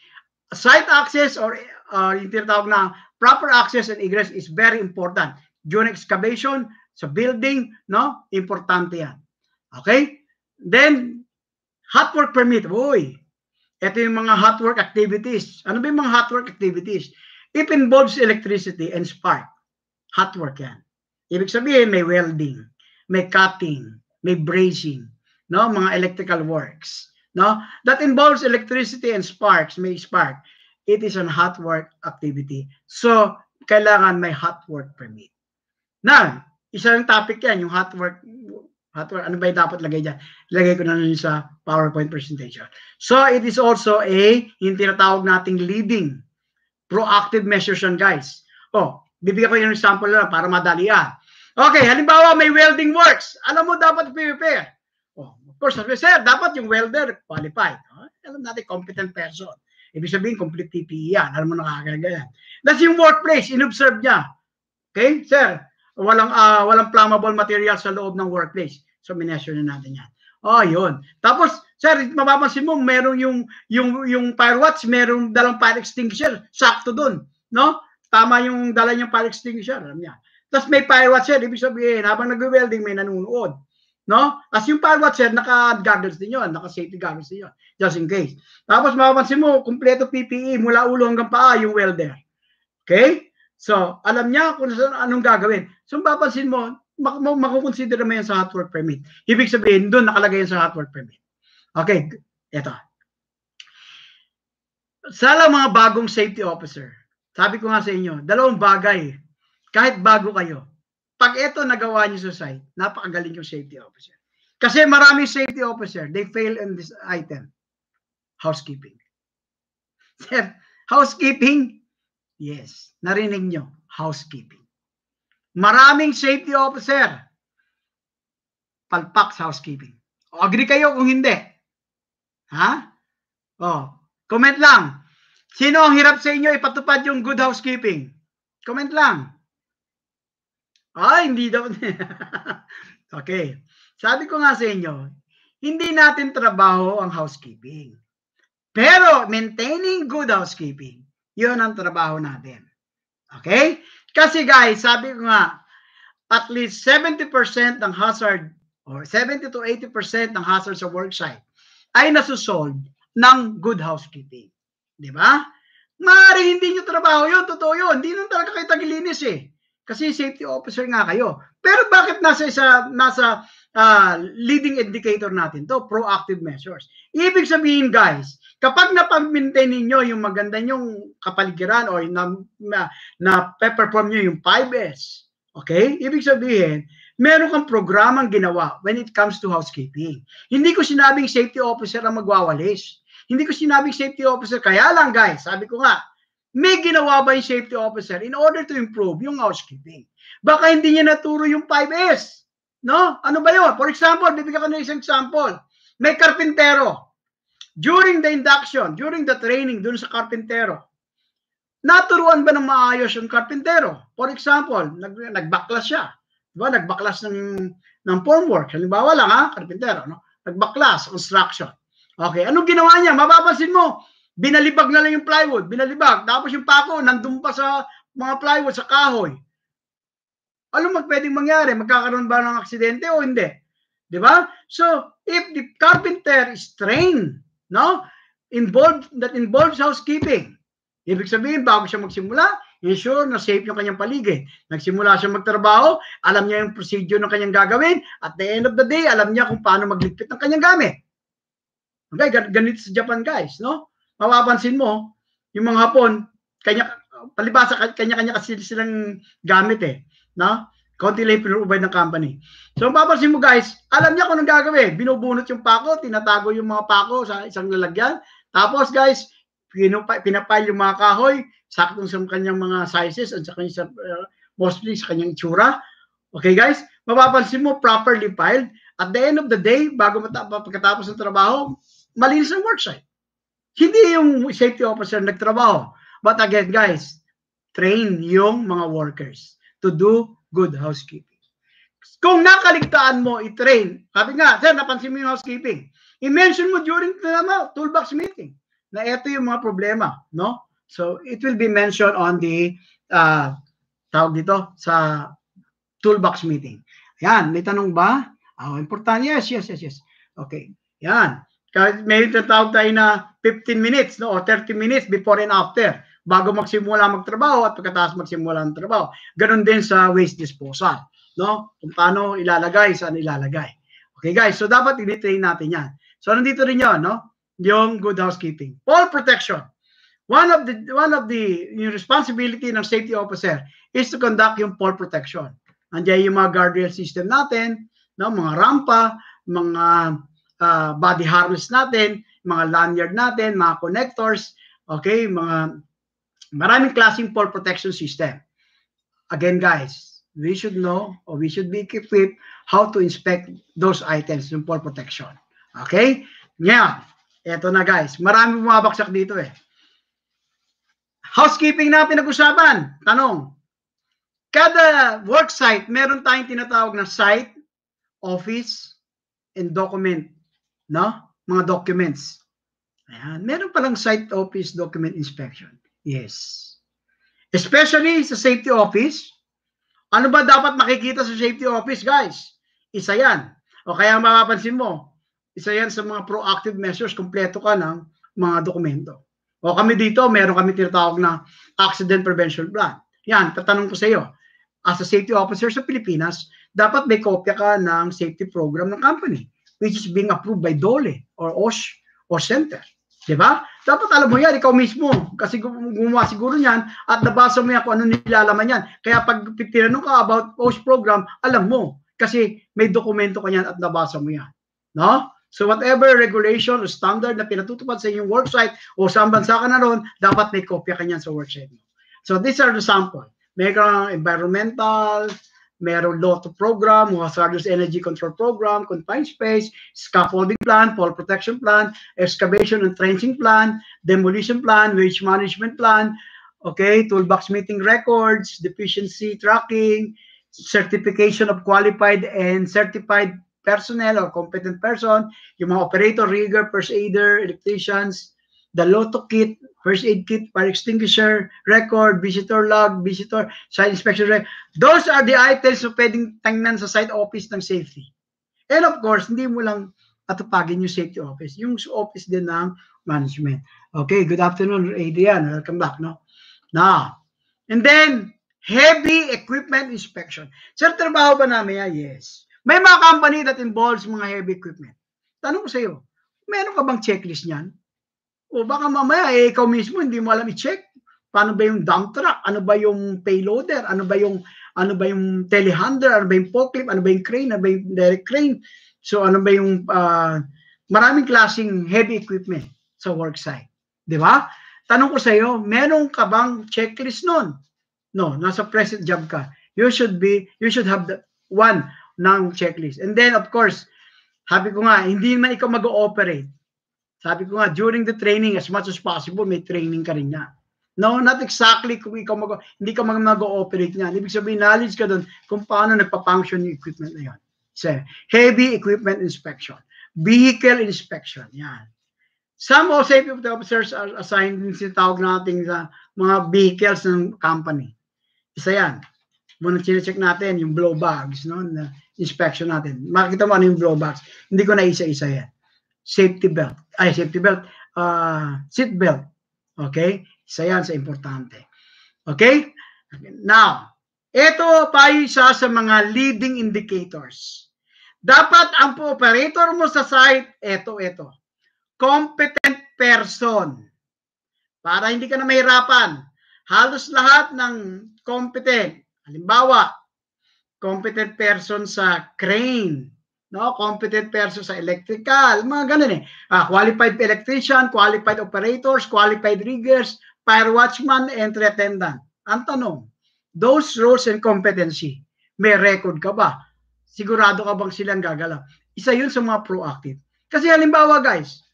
Speaker 1: Site access or yung tinatawag na proper access and egress is very important. During excavation, sa building, importante yan. Okay? Then, hot work permit. Uy, ito yung mga hot work activities. Ano ba yung mga hot work activities? It involves electricity and spark. Hot work yan. Ibig sabihin, may welding, may cutting, may brazing, mga electrical works. That involves electricity and sparks, may spark. It is an hot work activity. So, kailangan may hot work permit. Now, isa yung topic yan, yung hot work. Ano ba yung dapat lagay dyan? Lagay ko na nun sa PowerPoint presentation. So, it is also yung tinatawag nating leading. Proactive measures yan, guys. Bibigyan ko yung example na para madali yan. Okay, halimbawa may welding works. Alam mo, dapat prepare. Of course, sir, dapat yung welder qualified. Alam natin, competent person. Ibig sabihin, complete PPE yan. Alam mo, nakakagayan. That's yung workplace. In-observe niya. Okay, sir, walang flammable material sa loob ng workplace. So, mineasure na natin yan. Yun. Tapos, sir, mapapansin mo, meron yung fire watch, merong dalang fire extinguisher. Sakto dun. Tama yung dala niyang fire extinguisher. Alam niya. Tapos may fire watch, sir. Ibig sabihin, habang nag-welding, may nanunood. As yung fire watch, sir, naka-goggles din yun. Naka-safety goggles din yun. Just in case. Tapos, mapapansin mo, kumpleto PPE, mula ulo hanggang paa, yung welder. Okay? So, alam niya kung anong gagawin. So, mapapansin mo, makukonsider mo yan sa hot work permit. Ibig sabihin, doon nakalagay yan sa hot work permit. Okay, ito. Sa mga bagong safety officer, sabi ko nga sa inyo, dalawang bagay, kahit bago kayo, pag ito nagawa niyo sa site, napakagaling yung safety officer. Kasi maraming safety officer, they fail in this item. Housekeeping. Sir, housekeeping? Yes. Narinig nyo, housekeeping. Maraming safety officer, palpak sa housekeeping. O, agree kayo kung hindi? Ha? O, comment lang. Sino ang hirap sa inyo ipatupad yung good housekeeping? Comment lang. Hindi daw. Okay. Sabi ko nga sa inyo, hindi natin trabaho ang housekeeping. Pero maintaining good housekeeping, yun ang trabaho natin. Okay? Kasi guys, sabi ko nga, at least 70% ng hazard or 70 to 80% ng hazard sa worksite ay nasusolve ng good housekeeping. Di ba? Maaaring hindi nyo trabaho yun, totoo yun. Hindi nyo talaga kayo tagilinis eh. Kasi safety officer nga kayo. Pero bakit nasa leading indicator natin to? Proactive measures. Ibig sabihin guys, kapag napag-maintain ninyo yung maganda nyong kapaligiran or na-perform nyo yung 5S, okay? Ibig sabihin, meron kang programang ginawa when it comes to housekeeping. Hindi ko sinabing safety officer ang magwawalis. Hindi ko sinabing safety officer. Kaya lang guys, sabi ko nga, may ginawa ba yung safety officer in order to improve yung housekeeping? Baka hindi niya naturo yung 5S. No? Ano ba yun? For example, bibigyan ko na isang example. May karpintero. During the induction, during the training dun sa karpintero, naturuan ba ng maayos yung karpintero? For example, nagbaklas siya. Diba? Nagbaklas ng formwork. Halimbawa lang karpintero. No? Nagbaklas, construction. Okay, anong ginawa niya? Mapapansin mo, binalibag na lang yung plywood, binalibag. Tapos yung pako, nandun pa sa mga plywood, sa kahoy. Ano pwedeng mangyari? Magkakaroon ba ng aksidente o hindi? Di ba? So, if the carpenter is trained, no? That involves housekeeping. Ibig sabihin, bago siya magsimula, ensure na safe yung kanyang paligid. Nagsimula siya magtrabaho, alam niya yung procedure ng kanyang gagawin, at the end of the day, alam niya kung paano magligpit ng kanyang gamit. Okay, ganito sa Japan guys, no? Mapapansin mo, yung mga Hapon, palibasa, kanya-kanya kasi silang gamit eh, no? Konti lang pinrovide ng company. So, mapapansin mo guys, alam niya kung anong gagawin. Binubunot yung pako, tinatago yung mga pako sa isang lalagyan. Tapos guys, pinapile yung mga kahoy, sakto sa kanyang mga sizes at sa kanyang, mostly sa kanyang itsura. Okay guys, mapapansin mo, properly piled. At the end of the day, pagkatapos ng trabaho, malinis ang worksite. Hindi yung safety officer nagtrabaho. But again, guys, train yung mga workers to do good housekeeping. Kung nakaligtaan mo, i-train. Sabi nga, sir, napansin mo yung housekeeping. I-mention mo during the toolbox meeting na ito yung mga problema, no? So, it will be mentioned on the tawag dito sa toolbox meeting. Yan, may tanong ba? Importante. Yes. Okay. Yan. May tatawag tayo na 15 minutes, no? O 30 minutes before and after. Bago magsimula magtrabaho at pagkatapos magsimula ng trabaho. Ganon din sa waste disposal, no? Kung paano ilalagay, saan ilalagay. Okay guys, so dapat i-train natin yan. So nandito rin yun, no? Yung good housekeeping. Fall protection. One of the yung responsibility ng safety officer is to conduct yung fall protection. Andiyan yung mga guardrail system natin, no? Mga rampa, mga body harness natin, mga lanyard natin, mga connectors, okay, maraming klaseng fall protection system. Again guys, we should know or we should be equipped how to inspect those items yung fall protection. Okay? Ngayon, eto na guys, maraming bumabaksak dito eh. Housekeeping na pinag-usapan. Tanong, kada worksite, meron tayong tinatawag na site, office, and document. No? Mga documents. Ayan. Meron palang site, office, document inspection. Yes. Especially sa safety office. Ano ba dapat makikita sa safety office, guys? Isa yan. O kaya mapapansin mo, isa yan sa mga proactive measures, kumpleto ka ng mga dokumento. O kami dito, meron kami tinatawag na accident prevention plan. Yan, tatanong ko sa iyo. As a safety officer sa Pilipinas, dapat may kopya ka ng safety program ng company, which is being approved by DOLE or OSH or Center. Diba? Dapat alam mo yan, ikaw mismo. Kasi gumawa siguro yan at nabasa mo yan kung ano nilalaman yan. Kaya pag tinanong ka about OSH program, alam mo. kasi may dokumento ka yan at nabasa mo yan. No? So whatever regulation or standard na pinatutupad sa inyong worksite o saan bansa ka na ron, dapat may kopya ka niyan sa worksite mo. So these are the sample. Mayroong environmental, mayroong law to program, hazardous energy control program, confined space, scaffolding plan, fall protection plan, excavation and trenching plan, demolition plan, waste management plan, okay, toolbox meeting records, deficiency tracking, certification of qualified and certified personnel or competent person, yung mga operator, rigger, first aider, electricians, the lotto kit, first aid kit, fire extinguisher, record, visitor log, visitor, site inspection record. Those are the items na pwedeng tingnan sa site office ng safety. And of course, hindi mo lang atupagin yung safety office, yung office din ng management. Okay, good afternoon, Adrian. Welcome back, no? Now, and then, heavy equipment inspection. Sir, trabaho ba namin yan? Yes. May mga company that involves mga heavy equipment. Tanong ko sa iyo, meron ka bang checklist niyan? O baka mamaya, ikaw mismo hindi mo alam i-check. Paano ba yung dump truck? Ano ba yung payloader? Ano ba yung telehandler? Ano ba yung forklift? Ano ba yung crane? Ano ba yung direct crane? So ano ba yung maraming klaseng heavy equipment sa worksite. Di ba? Tanong ko sa iyo, meron ka bang checklist nun? No, nasa present job ka. You should have the one ng checklist. And then, of course, sabi ko nga, hindi man ikaw mag-ooperate. Sabi ko nga, during the training, as much as possible, may training ka rin niya. No, not exactly kung ikaw hindi ka mag-ooperate niya. Ibig sabihin, knowledge ka doon kung paano nagpa-function yung equipment na yan. So, heavy equipment inspection. Vehicle inspection. Yan. Some of safety officers are assigned din sinatawag natin sa mga vehicles ng company. Isa yan. Muna chinecheck natin yung blow bags, no? Na inspection natin. Makikita mo ano yung blow bags. Hindi ko na isa-isa yan. Seat belt. Seat belt. Okay? Isa yan sa importante. Okay? Now, ito pa isa sa mga leading indicators. Dapat ang operator mo sa site, ito. Competent person. Para hindi ka na mahirapan. Halos lahat ng competent. Halimbawa, competent person sa crane, no? Competent person sa electrical, mga ganun eh. Qualified electrician, qualified operators, qualified riggers, fire watchman, entry attendant. Ang tanong, those roles and competency, may record ka ba? Sigurado ka bang silang gagalaw? Isa yun sa mga proactive. Kasi halimbawa guys,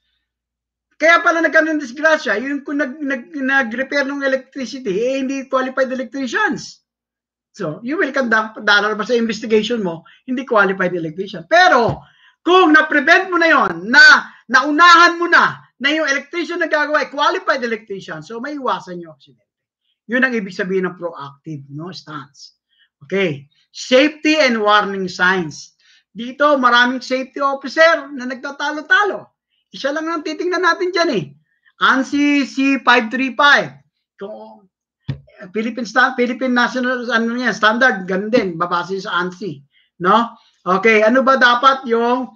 Speaker 1: kaya pala nagkaroon ng disgrasya, yung kung nag-repair ng electricity, hindi qualified electricians. So, you will conduct, dahil ba sa investigation mo, hindi qualified electrician. Pero, kung na-prevent mo na yon, naunahan mo na yung electrician na gagawa ay qualified electrician, so may iwasan yung accident. Yun ang ibig sabihin ng proactive, no, stance. Okay. Safety and warning signs. Dito, maraming safety officer na nagtatalo-talo. Isa lang ang titingnan natin dyan eh. ANSI C535. Kung Philippine National Standard, ganun din, babase sa ANSI, no? Okay, ano ba dapat yung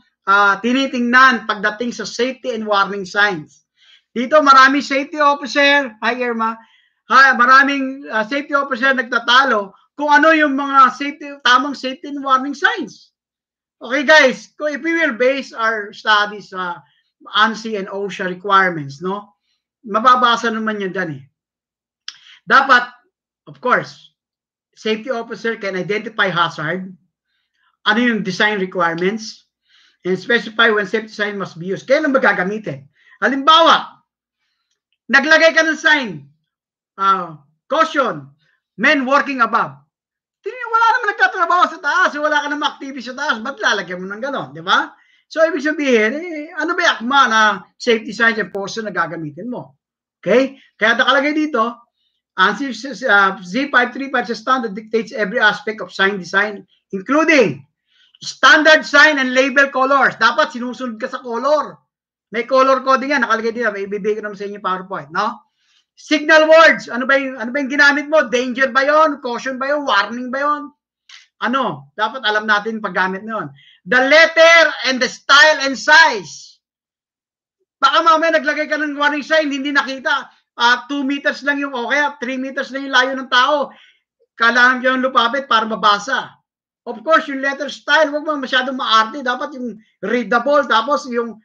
Speaker 1: tinitingnan pagdating sa safety and warning signs? Dito maraming safety officer, hi Irma, maraming safety officer nagtatalo kung ano yung mga tamang safety and warning signs. Okay guys, if we will base our studies sa ANSI and OSHA requirements, no? Mababasa naman yan dyan eh. Dapat, of course, safety officer can identify hazard, ano yung design requirements, and specify when safety sign must be used. Kailan ba gagamitin? Halimbawa, naglagay ka ng sign, caution, men working above. Wala naman nagtatrabaho sa taas, wala ka naman activity sa taas, ba't lalagyan mo ng gano'n, di ba? So, ibig sabihin, ano ba yung akma na safety signs and portion na gagamitin mo? Okay? Kaya nakalagay dito, ANSI Z535 sa standard dictates every aspect of sign design, including standard sign and label colors. Dapat sinusunod ka sa color. May color coding yan, nakalagay dito. May ibibigay ko naman sa inyo PowerPoint, no? Signal words, ano ba yung ginamit mo? Danger ba yon? Caution ba yon? Warning ba yon? Ano? Dapat alam natin paggamit na yun. The letter and the style and size. Baka mamaya naglagay ka ng warning sign, hindi nakita. 2 meters lang yung, o kaya 3 meters lang yung layo ng tao. Kailangan yung lupapit para mabasa. Of course, yung letter style, wag mo masyadong maarte. Dapat yung readable, tapos yung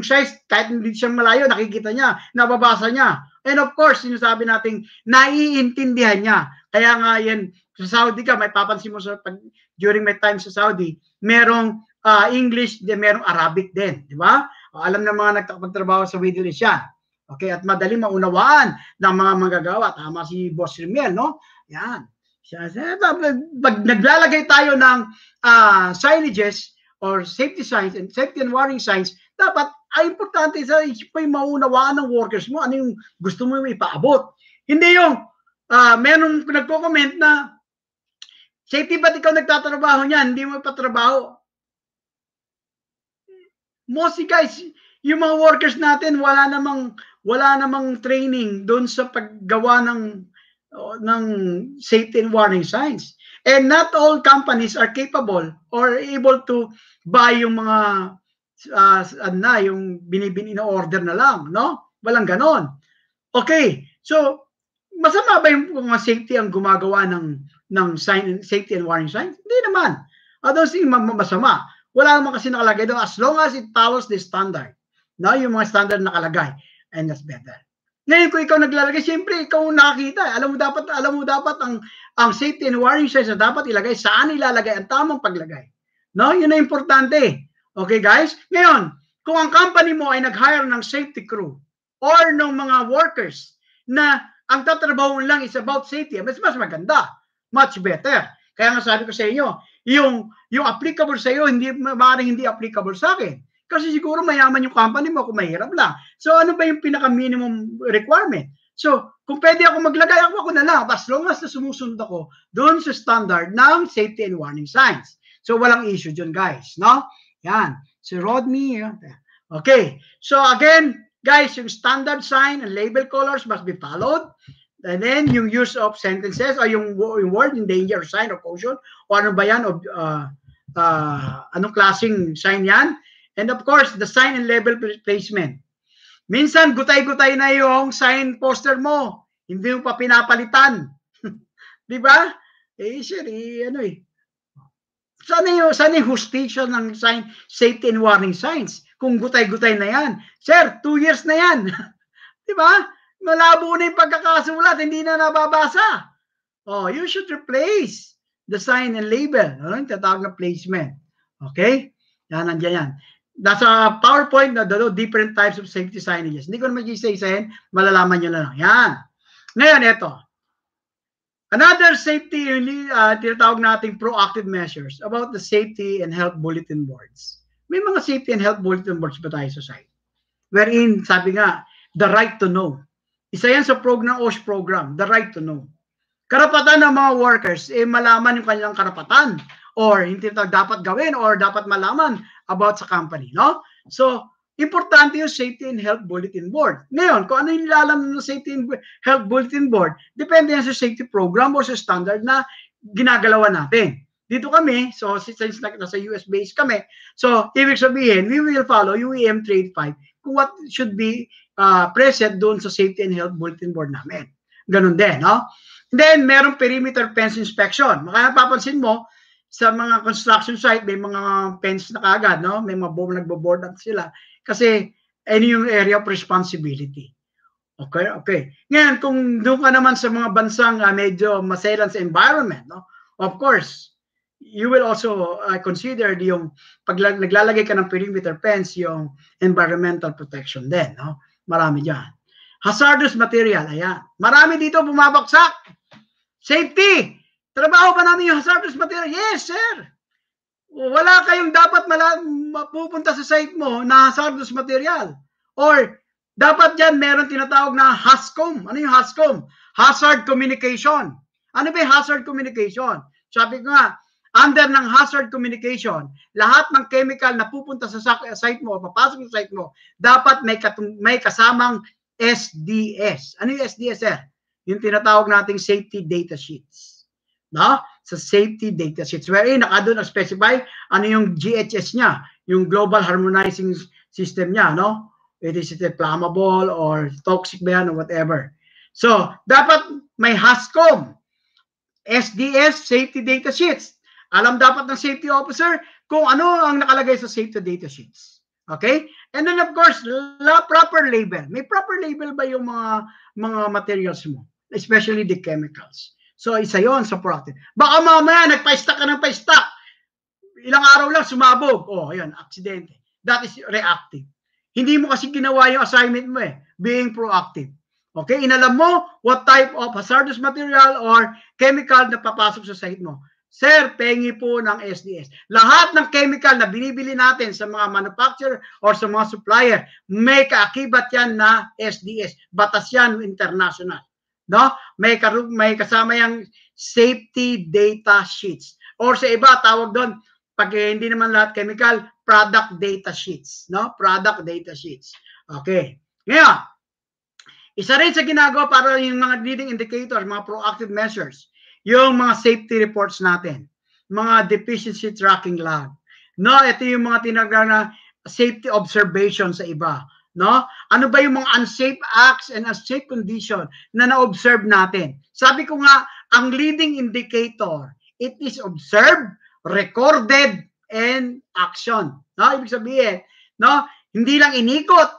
Speaker 1: size, kahit hindi siya malayo, nakikita niya, nababasa niya. And of course, sinasabi natin, naiintindihan niya. Kaya nga yan, sa Saudi ka, may papansin mo during my time sa Saudi, merong English, merong Arabic din. Di ba? Alam ng mga nagtatrabaho sa Middle East yan. Okay, at madali maunawaan ng mga manggagawa. Tama si Boss Rimiel, no? Yan. Pag naglalagay tayo ng signages or safety signs and safety and warning signs, dapat ay importante sa yung maunawaan ng workers mo, ano yung gusto mo ipaabot. Hindi yung merong nagko-comment na safety ba't ikaw nagtatrabaho niyan, hindi mo ipatrabaho. Mostly guys, yung mga workers natin wala namang training doon sa paggawa ng safety and warning signs. And not all companies are capable or able to buy yung mga yung binibini na order na lang, no? Walang ganon. Okay, so masama ba yung mga safety ang gumagawa ng safety and warning signs? Hindi naman. I don't think masama. Wala naman kasi nakalagay doon as long as it follows the standard. No, yung mga standard nakalagay, and that's better. Ngayon kung ikaw naglalagay, siyempre ikaw nakakita. Alam mo dapat ang safety and warning signs na dapat ilagay, saan ilalagay ang tamang paglagay. No, yun na importante. Okay guys? Ngayon, kung ang company mo ay nag-hire ng safety crew or ng mga workers na ang tatrabaho lang is about safety, mas maganda. Much better. Kaya nga sabi ko sa inyo, yung applicable sa iyo, maaaring hindi applicable sa akin. Kasi siguro mayaman yung company mo kung mahirap lang. So ano ba yung pinaka-minimum requirement? So kung pwede ako maglagay, ako na lang. As long as na sumusunod ako doon sa standard ng safety and warning signs. So walang issue dyan guys. No? Yan. Si Rodney. Okay. So again, guys, yung standard sign and label colors must be followed. And then yung use of sentences o yung word in danger, sign or caution o ano ba yan, anong klaseng sign yan. And of course, the sign and label placement. Minsan, gutay-gutay na yung sign poster mo. Hindi mo pa pinapalitan. Di ba? Sana yung hustisya ng sign, safety and warning signs. Kung gutay-gutay na yan. Sir, 2 years na yan. Di ba? Malabo na yung pagkakasulat. Hindi na nababasa. Oh, you should replace the sign and label. Ano yung tatawag na placement. Okay? Yan, nandiyan yan. Nasa PowerPoint na different types of safety signages. Hindi ko naman isa-isahin, malalaman nyo na lang. Yan. Ngayon, ito. Another safety, tinatawag nating proactive measures about the safety and health bulletin boards. May mga safety and health bulletin boards ba tayo sa site? Wherein, sabi nga, the right to know. Isa yan sa OSH program, the right to know. Karapatan ng mga workers, malaman yung kanilang karapatan or hindi dapat gawin or dapat malaman about sa company, no? So, importante yung safety and health bulletin board. Ngayon, kung ano yung nilalaman ng safety and health bulletin board, depende yan sa safety program o sa standard na ginagalawan natin. Dito kami, so since nasa US based kami, so ibig sabihin, we will follow yung EM 385 kung what should be present doon sa safety and health bulletin board namin. Ganun din, no? And then, merong perimeter fence inspection. Makaya papansin mo, sa mga construction site, may mga fence na kagad, no? May mga nagbo-board up sila. Kasi, yung area of responsibility. Okay. Ngayon, kung doon ka naman sa mga bansang medyo maselan sa environment, no? Of course, you will also consider yung pag naglalagay ka ng perimeter fence, yung environmental protection din, no? Marami dyan. Hazardous material, ayan. Marami dito bumabagsak. Safety! Trabaho pa namin yung hazardous material. Yes, sir. Wala kayong dapat mapupunta sa site mo na hazardous material. Or, dapat dyan meron tinatawag na HASCOM. Ano yung HASCOM? Hazard Communication. Ano ba yung hazard communication? Sabi ko nga, under ng hazard communication, lahat ng chemical na pupunta sa site mo, papasok sa site mo, dapat may kasamang SDS. Ano yung SDS, sir? Yung tinatawag nating safety data sheets. No? Sa safety data sheets. Wherein, naka doon specify ano yung GHS niya, yung Global Harmonizing System niya, no? It is flammable or toxic ba yan or whatever. So, dapat may HASCOM, SDS, safety data sheets. Alam dapat ng safety officer kung ano ang nakalagay sa safety data sheets. Okay? And then of course, proper label. May proper label ba yung mga materials mo? Especially the chemicals. So, isa yon sa proactive. Baka mamaya, nagpa-stock ka ng pa-stock. Ilang araw lang, sumabog. Oh, ayun, aksidente. That is reactive. Hindi mo kasi ginawa yung assignment mo being proactive. Okay? Inalam mo what type of hazardous material or chemical na papasok sa site mo. Sir, pengi po ng SDS. Lahat ng chemical na binibili natin sa mga manufacturer or sa mga supplier, may kaakibat yan na SDS. Batas yan international. No? May kasama yung safety data sheets. Or sa iba, tawag doon, pag hindi naman lahat chemical, product data sheets. No? Product data sheets. Okay. Ngayon, isa rin sa ginagawa para yung mga leading indicators, mga proactive measures, yung mga safety reports natin, mga deficiency tracking log. No, ito yung mga tinatawag na safety observation sa iba. No? Ano ba yung mga unsafe acts and unsafe condition na na-observe natin? Sabi ko nga, ang leading indicator, it is observed, recorded, and action. No? Ibig sabihin, no? Hindi lang inikot,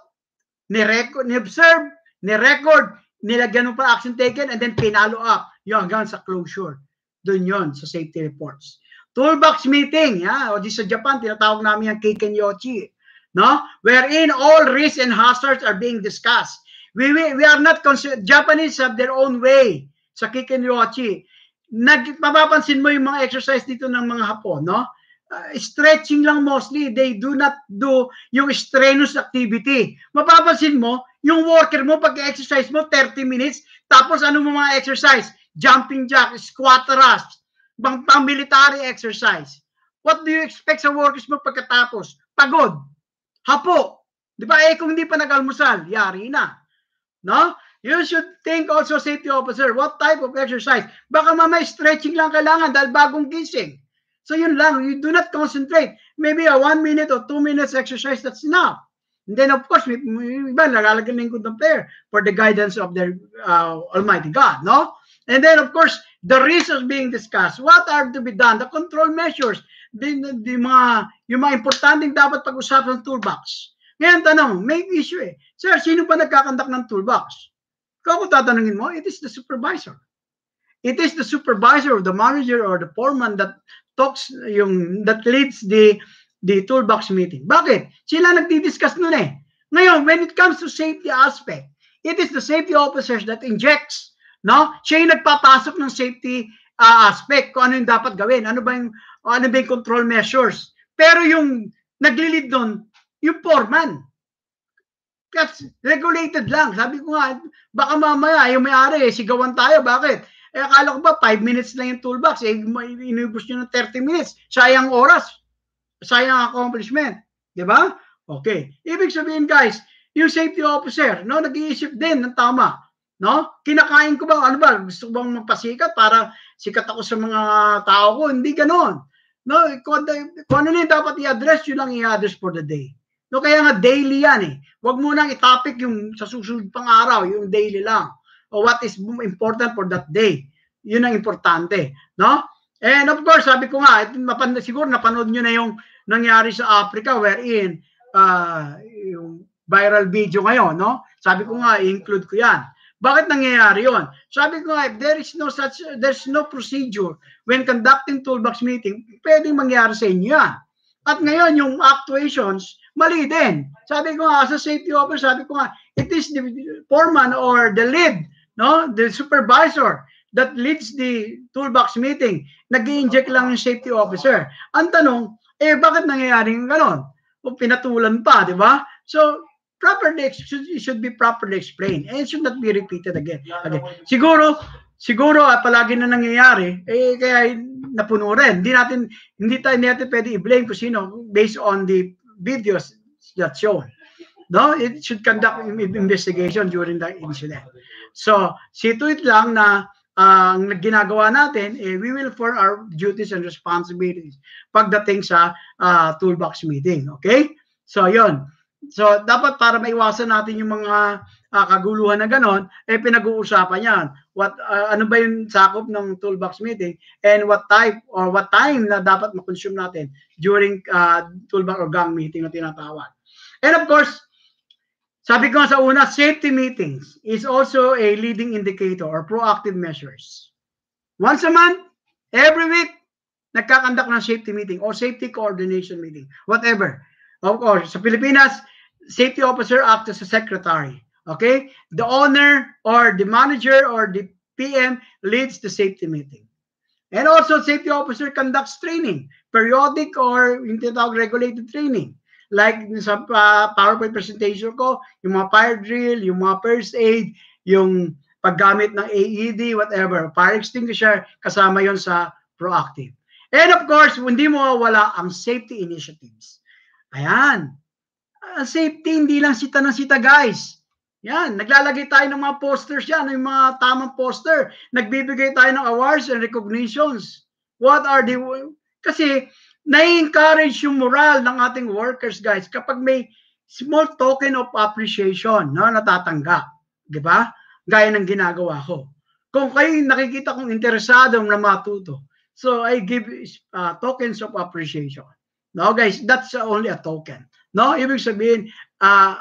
Speaker 1: ni-observe, ni-record, nilagyan mo pa action taken, and then pinalo up. Yung hanggang sa closure. Doon yon sa safety reports. Toolbox meeting, o di sa Japan, tinatawag namin yung Keiken-yochi, no? Wherein all risks and hazards are being discussed. We are not Japanese have their own way sa Keiken-yochi. Mapapansin mo yung mga exercise dito ng mga Hapon, no? Stretching lang mostly. They do not do yung strenuous activity. Mapapansin mo, yung worker mo, pag-exercise mo, 30 minutes, tapos ano mo mga exercise? Jumping jack, squat thrust, pang-military exercise. What do you expect sa workers mo pagkatapos? Pagod. Hapo. Di ba? Kung hindi pa nag-almusal, yari na. No? You should think also, safety officer, what type of exercise? Baka mamay stretching lang kailangan dahil bagong gising. So yun lang, you do not concentrate. Maybe a 1 minute or 2 minutes exercise, that's enough. And then of course, may iba nalalagyan ng good prayer for the guidance of their Almighty God, no? And then of course, the reasons being discussed. What are to be done? The control measures, yung mga importanteng dapat pag-usapan ng toolbox. Ngayon tanong, may issue Sir, sino pa nagkakandak ng toolbox? Kung tatanungin mo, it is the supervisor. It is the supervisor or the manager or the foreman that that leads the toolbox meeting. Bakit? Sila nagdi-discuss nun Ngayon, when it comes to safety aspect, it is the safety officers that injects, no? Siya yung nagpapasok ng safety aspect, kung ano yung dapat gawin, ano ba yung control measures. Pero yung nagli-lead doon, yung foreman. That's regulated lang. Sabi ko nga, baka mamaya, yung may-ari, sigawan tayo. Bakit? Akala ko ba 5 minutes lang yung toolbox, inubos nyo ng 30 minutes. Sayang oras. Sayang accomplishment. Diba? Okay. Ibig sabihin guys, yung safety officer, no, nag-iisip din ng tama. No? Kinakain ko ba? Ano ba? Gusto ko bang magpasikat para sikat ako sa mga tao ko? Hindi ganon. No? Kung ano na dapat i-address, yun lang i-address for the day. No, kaya nga daily yan Huwag mo nang i-topic yung sa susunod pang araw, yung daily lang. O what is important for that day. Yun ang importante. No? And of course, sabi ko nga, siguro napanood nyo na yung nangyari sa Africa wherein yung viral video ngayon. No? Sabi ko nga, i-include ko yan. Bakit nangyayari yun? Sabi ko nga, there's no procedure when conducting toolbox meeting, pwedeng mangyari sa inyo yan. At ngayon, yung actuations, mali din. Sabi ko nga, as a safety officer, sabi ko nga, it is the foreman or the lead, no, the supervisor that leads the toolbox meeting. Nag-i-inject lang yung safety officer. Ang tanong, bakit nangyayari yung ganon? O pinatulan pa, di ba? So, it should be properly explained and it should not be repeated again. Siguro, palagi na nangyayari, kaya napuno rin. Hindi natin pwede i-blame kung sino based on the videos that shown. No, it should conduct investigation during the incident. So, see to it lang na ang ginagawa natin, we will for our duties and responsibilities pagdating sa toolbox meeting. Okay? So, yun. So, dapat para maiwasan natin yung mga kaguluhan na ganon, pinag-uusapan yan. Ano ba yung sakop ng toolbox meeting and what type or what time na dapat ma-consume natin during toolbox or gang meeting na tinatawag. And of course, sabi ko sa una, safety meetings is also a leading indicator or proactive measures. Once a month, every week, nagkakandak ng safety meeting or safety coordination meeting, whatever. Of course, sa Pilipinas, safety officer acts as a secretary. Okay? The owner or the manager or the PM leads the safety meeting. And also, safety officer conducts training, periodic or yung tinatawag regulated training. Like sa PowerPoint presentation ko, yung mga fire drill, yung mga first aid, yung paggamit ng AED, whatever, fire extinguisher, kasama yon sa proactive. And of course, hindi mo wala ang safety initiatives. Ayan. Safety, hindi lang sita ng sita, guys. Yan, naglalagay tayo ng mga posters yan, yung mga tamang poster. Nagbibigay tayo ng awards and recognitions. What are the... Kasi, na-encourage yung moral ng ating workers, guys, kapag may small token of appreciation, no, natatanggap. Di ba? Gaya ng ginagawa ko. Kung kayo nakikita kong interesado na matuto, so I give tokens of appreciation. No, guys, that's only a token. No, ibig sabihin,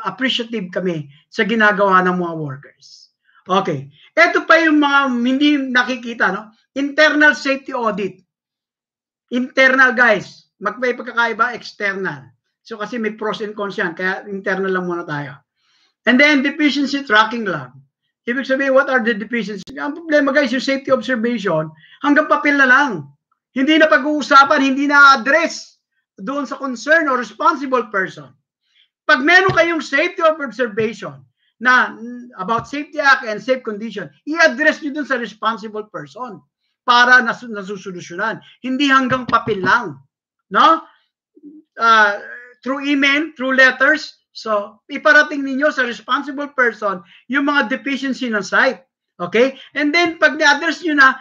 Speaker 1: appreciative kami sa ginagawa ng mga workers. Okay. Ito pa yung mga hindi nakikita, no? Internal safety audit. Internal, guys. May pagkakaiba, external. So, kasi may pros and cons yan. Kaya internal lang muna tayo. And then, deficiency tracking lab. Ibig sabihin, what are the deficiencies? Ang problema, guys, yung safety observation, hanggang papel na lang. Hindi na pag-uusapan, hindi na address doon sa concern or responsible person. Pag meron kayong safety of observation na about safety act and safe condition, i-address nyo doon sa responsible person para nasusolusyonan. Hindi hanggang papel lang. No? Through email, through letters, so iparating ninyo sa responsible person yung mga deficiency ng site. Okay? And then, pag na-address nyo na,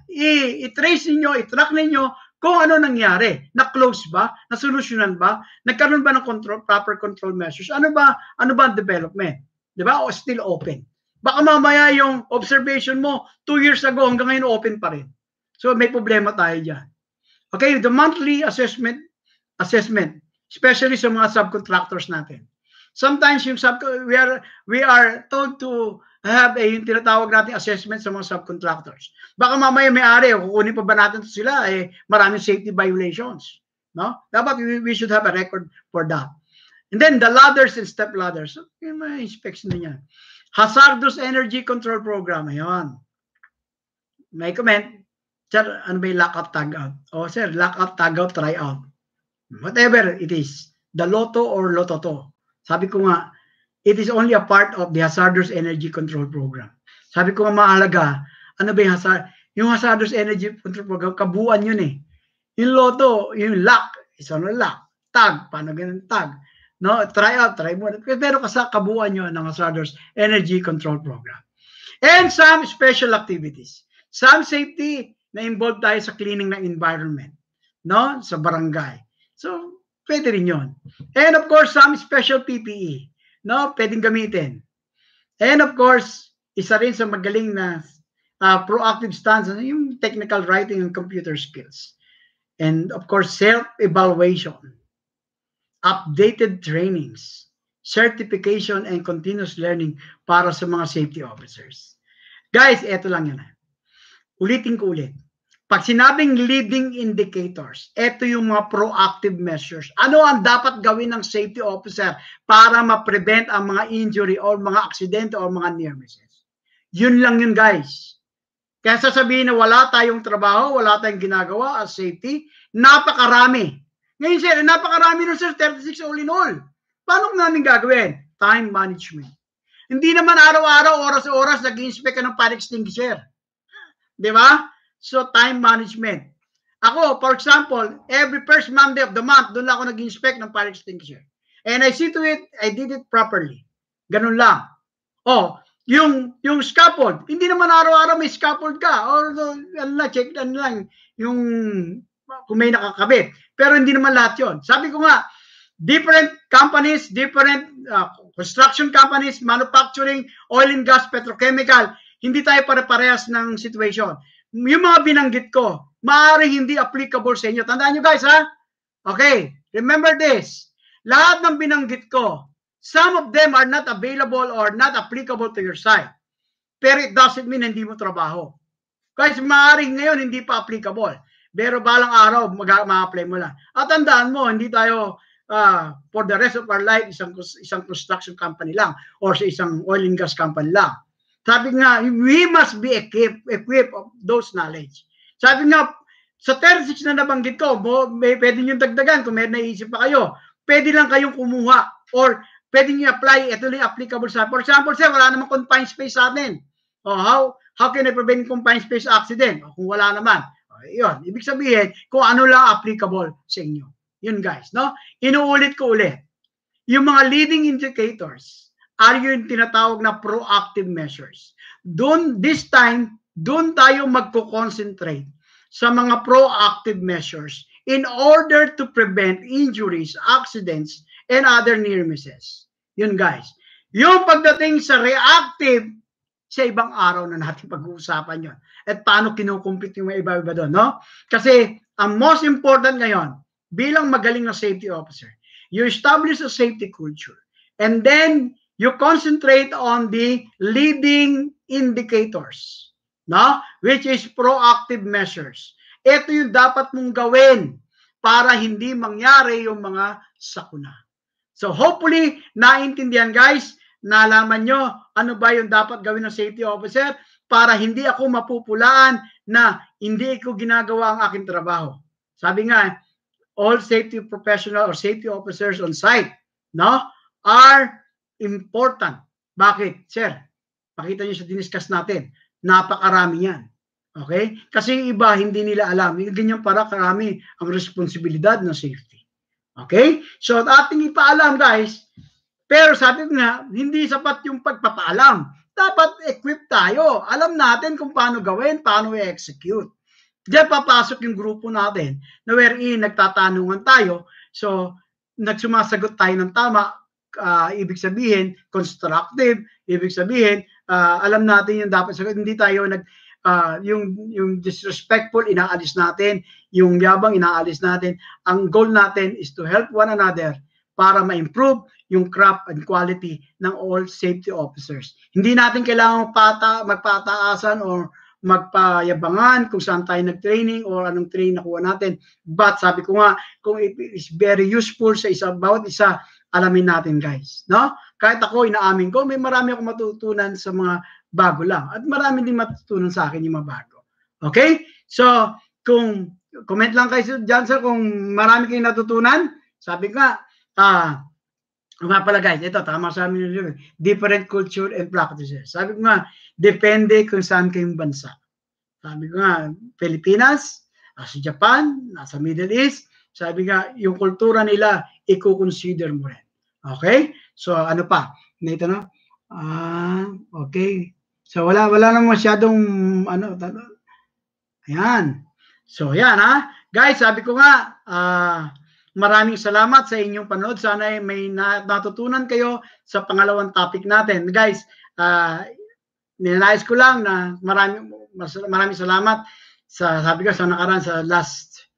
Speaker 1: i-trace ninyo, i-track ninyo kung ano nangyari. Na-close ba? Na-solusyonan ba? Nagkaroon ba ng proper control measures? Ano ba ang development? Diba? O still open. Baka mamaya yung observation mo 2 years ago hanggang ngayon open pa rin. So may problema tayo dyan. Okay, the monthly assessment, especially sa mga subcontractors natin. Sometimes yung we are told to have yung tinatawag natin assessment sa mga subcontractors. Baka mamaya may-ari, kukunin pa ba natin sila, maraming safety violations. No? Dapat we should have a record for that. And then the ladders and step ladders. So, yung mga inspection na yan. Hazardous Energy Control Program. Ayan. May comment. Sir, ano ba yung lockout, tag-out? Oh, sir, lockout, tag-out, try-out. Whatever it is. The Lotto or Lototo. Sabi ko nga, it is only a part of the Hazardous Energy Control Program. Sabi ko nga mahalaga, ano ba yung hazardous energy control program, kabuuan yun eh. Yung Lotto, yung lock, isa na lock, tag, paano ganun tag. No, try out, try mo. Pero kasi kabuuan yun ng hazardous energy control program. And some special activities. Some safety na involved tayo sa cleaning ng environment. No, sa barangay. So, pwede rin yun. And of course, some special PPE. No, pwedeng gamitin. And of course, isa rin sa magaling na proactive stance, yung technical writing and computer skills. And of course, self-evaluation, updated trainings, certification, and continuous learning para sa mga safety officers. Guys, eto lang yun. Ulitin ko ulit. Pag sinabing leading indicators, ito yung mga proactive measures. Ano ang dapat gawin ng safety officer para ma-prevent ang mga injury or mga aksidente or mga near misses? Yun lang yun, guys. Kaya sasabihin na wala tayong trabaho, wala tayong ginagawa as safety, napakarami. Ngayon, sir, napakarami nun, sir, 36 all in all. Paano namin gagawin? Time management. Hindi naman araw-araw, oras-oras, nag-inspect ka ng fire extinguisher. Di ba? So, time management. Ako, for example, every first Monday of the month, doon lang ako nag-inspect ng fire extinguisher. And I see to it, I did it properly. Ganun lang. Oh, yung scaffold, hindi naman araw-araw may scaffold ka. Or, check lang, yung kung may nakakabit. Pero hindi naman lahat yon. Sabi ko nga, Different companies, different construction companies, manufacturing, oil and gas, petrochemical, hindi tayo pare-parehas ng situation. Yung mga binanggit ko, maaaring hindi applicable sa inyo. Tandaan nyo guys, ha? Okay, remember this. Lahat ng binanggit ko, some of them are not available or not applicable to your site. Pero it doesn't mean hindi mo trabaho. Guys, maaaring ngayon hindi pa applicable. Pero balang araw, ma-apply mo lang. At tandaan mo, hindi tayo for the rest of our life, isang construction company lang or sa isang oil and gas company lang. Sabi nga, we must be equipped of those knowledge. Sabi nga, sa 36 na nabanggit ko, pwede nyo dagdagan kung may naisip pa kayo. Pwede lang kayong kumuha or pwede nyo apply, ito lang applicable sa, for example, sir, wala namang confined space sa atin. How can I prevent confined space accident? Kung wala naman. Yun, ibig sabihin, kung ano lang applicable sa inyo. Yun guys, no? Inuulit ko ulit. Yung mga leading indicators are yung tinatawag na proactive measures. This time, doon tayo magko-concentrate sa mga proactive measures in order to prevent injuries, accidents, and other near misses. Yun guys. Yung pagdating sa reactive, sa ibang araw na natin pag-uusapan yun. At paano kinukumpit yung iba-iba doon, no? Kasi ang most important ngayon, bilang magaling na safety officer, you establish a safety culture. And then, you concentrate on the leading indicators, no? Which is proactive measures. Ito yung dapat mong gawin para hindi mangyari yung mga sakuna. So hopefully, naintindihan guys, nalaman nyo ano ba yung dapat gawin ng safety officer para hindi ako mapupulaan na hindi ko ginagawa ang aking trabaho. Sabi nga, all safety professional or safety officers on site, no, are important. Bakit? Sir, pakita nyo sa diniscuss natin, napakarami yan. Okay? Kasi yung iba, hindi nila alam. Ganyan para karami ang responsibilidad ng safety. Okay? So, ating ipaalam, guys. Pero sabi ko nga, hindi sapat yung pagpapaalam. Dapat equip tayo. Alam natin kung paano gawin, paano i-execute. Diyan papasok yung grupo natin na wherein nagtatanungan tayo. So, nagsumasagot tayo ng tama. Ibig sabihin, constructive. Ibig sabihin, alam natin yung dapat sagot. Hindi tayo yung disrespectful, inaalis natin. Yung yabang, inaalis natin. Ang goal natin is to help one another para ma-improve yung craft and quality ng all safety officers. Hindi natin kailangan magpataasan or magpayabangan kung saan tayo nag-training or anong training nakuha natin. But sabi ko nga, kung it is very useful sa bawat isa, alamin natin guys. No? Kahit ako, inaamin ko, may marami akong matutunan sa mga bago lang. At marami din matutunan sa akin yung mga bago. Okay? So, kung comment lang kayo dyan sir, kung marami kayong natutunan, sabi ko nga pala guys, ito, tama sa amin yung different culture and practices. Sabi ko nga, depende kung saan kayong bansa. Sabi ko nga, Pilipinas, sa Japan, nasa Middle East, sabi nga, yung kultura nila, i-consider mo rin. Okay? So, ano pa? Ito na? Okay. So, wala naman masyadong, ayan. So, yan ha. Guys, sabi ko nga, maraming salamat sa inyong panood. Sana may natutunan kayo sa pangalawang topic natin. Guys, ninanais ko lang na maraming salamat sa, sabi ko, sa nakaraan, sa last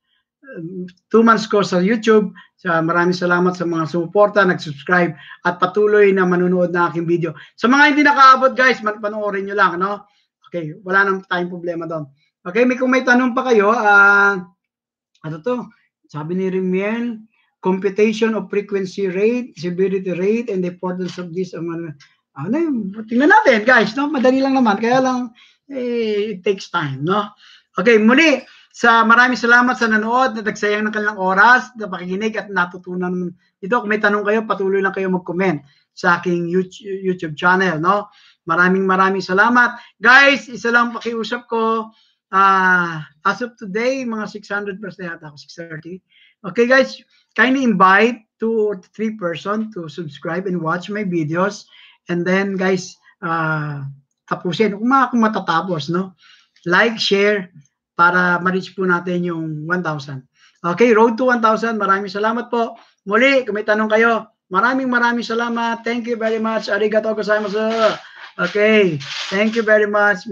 Speaker 1: 2 months ko sa YouTube. Maraming salamat sa mga sumuporta, nag-subscribe, at patuloy na manunood na aking video. Sa mga hindi nakaabot, guys, panoorin nyo lang, no? Okay, wala nang tayong problema doon. Okay, kung may tanong pa kayo, ano to? Sabi ni Rimiel, computation of frequency rate, severity rate, and the importance of this. Tingnan natin, guys. No? Madali lang naman. Kaya lang, it takes time. No? Okay, muli, maraming salamat sa nanood, na nagsayang ng kanilang oras, na pakikinig at natutunan ito. Kung may tanong kayo, patuloy lang kayo mag-comment sa aking YouTube channel. No? Maraming salamat. Guys, isa lang pakiusap ko. As of today, mga 600 plus na yata ako, 630. Okay guys, kindly invite 2 or 3 person to subscribe and watch my videos. And then guys, tapusin. Kung matatapos, no? Like, share, para ma-reach po natin yung 1,000. Okay, road to 1,000. Maraming salamat po. Muli, kung may tanong kayo, maraming salamat. Thank you very much. Arigatou gozaimasu. Okay, thank you very much.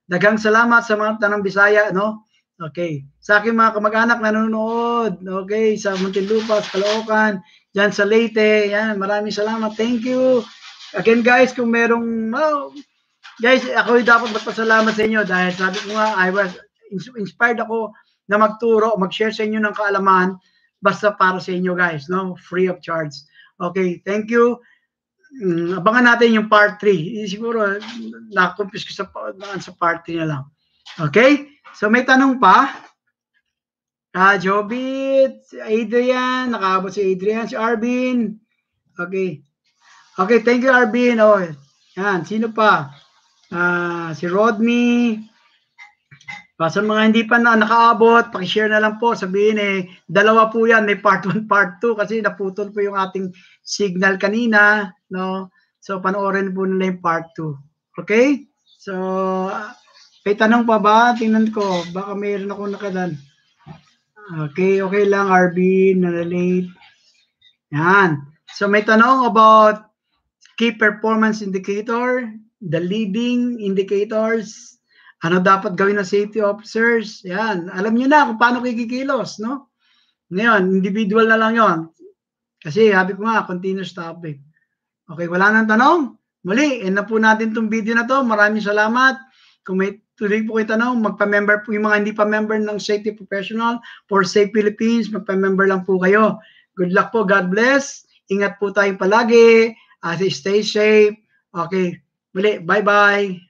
Speaker 1: Daghang salamat sa mga tanong Bisaya, no? Okay. Sa aking mga kamag-anak nanonood, okay, sa Muntinlupa, sa Caloocan, dyan sa Leyte, yan, maraming salamat. Thank you. Again, guys, kung merong, guys, ako dapat magpasalamat sa inyo dahil sabi ko nga, I was inspired ako na magturo, mag-share sa inyo ng kaalaman basta para sa inyo, guys, no? Free of charge. Okay, thank you. Abangan natin yung part 3. Siguro, na-confuse ko sa part 3 na lang. Okay? So, may tanong pa? Jobit, Adrian, nakaabot si Adrian, si Arvin. Okay. Okay, thank you, Arvin. Oh, yan, sino pa? Si Rodney. Sa mga hindi pa nakaabot, pakishare na lang po. Sabihin dalawa po yan. May part 1, part 2 kasi naputol po yung ating signal kanina. No? So, panoorin po nila yung part 2. Okay? So, may tanong pa ba? Tingnan ko. Baka mayroon ako nakadan. Okay, okay lang, Arvin. Nalate. Yan. So, may tanong about key performance indicator, the leading indicators, ano dapat gawin ng safety officers? Yan. Alam niyo na kung paano kikilos, no? Ngayon, individual na lang yon. Kasi sabi ko nga, continuous topic. Okay, wala nang tanong? Muli, end na po natin itong video na to. Maraming salamat. Kung may tuloy po kayo tanong, magpa-member po yung mga hindi pa member ng Safety Professional for Safe Philippines, magpa-member lang po kayo. Good luck po. God bless. Ingat po tayong palagi. Stay safe. Okay. Muli, bye-bye.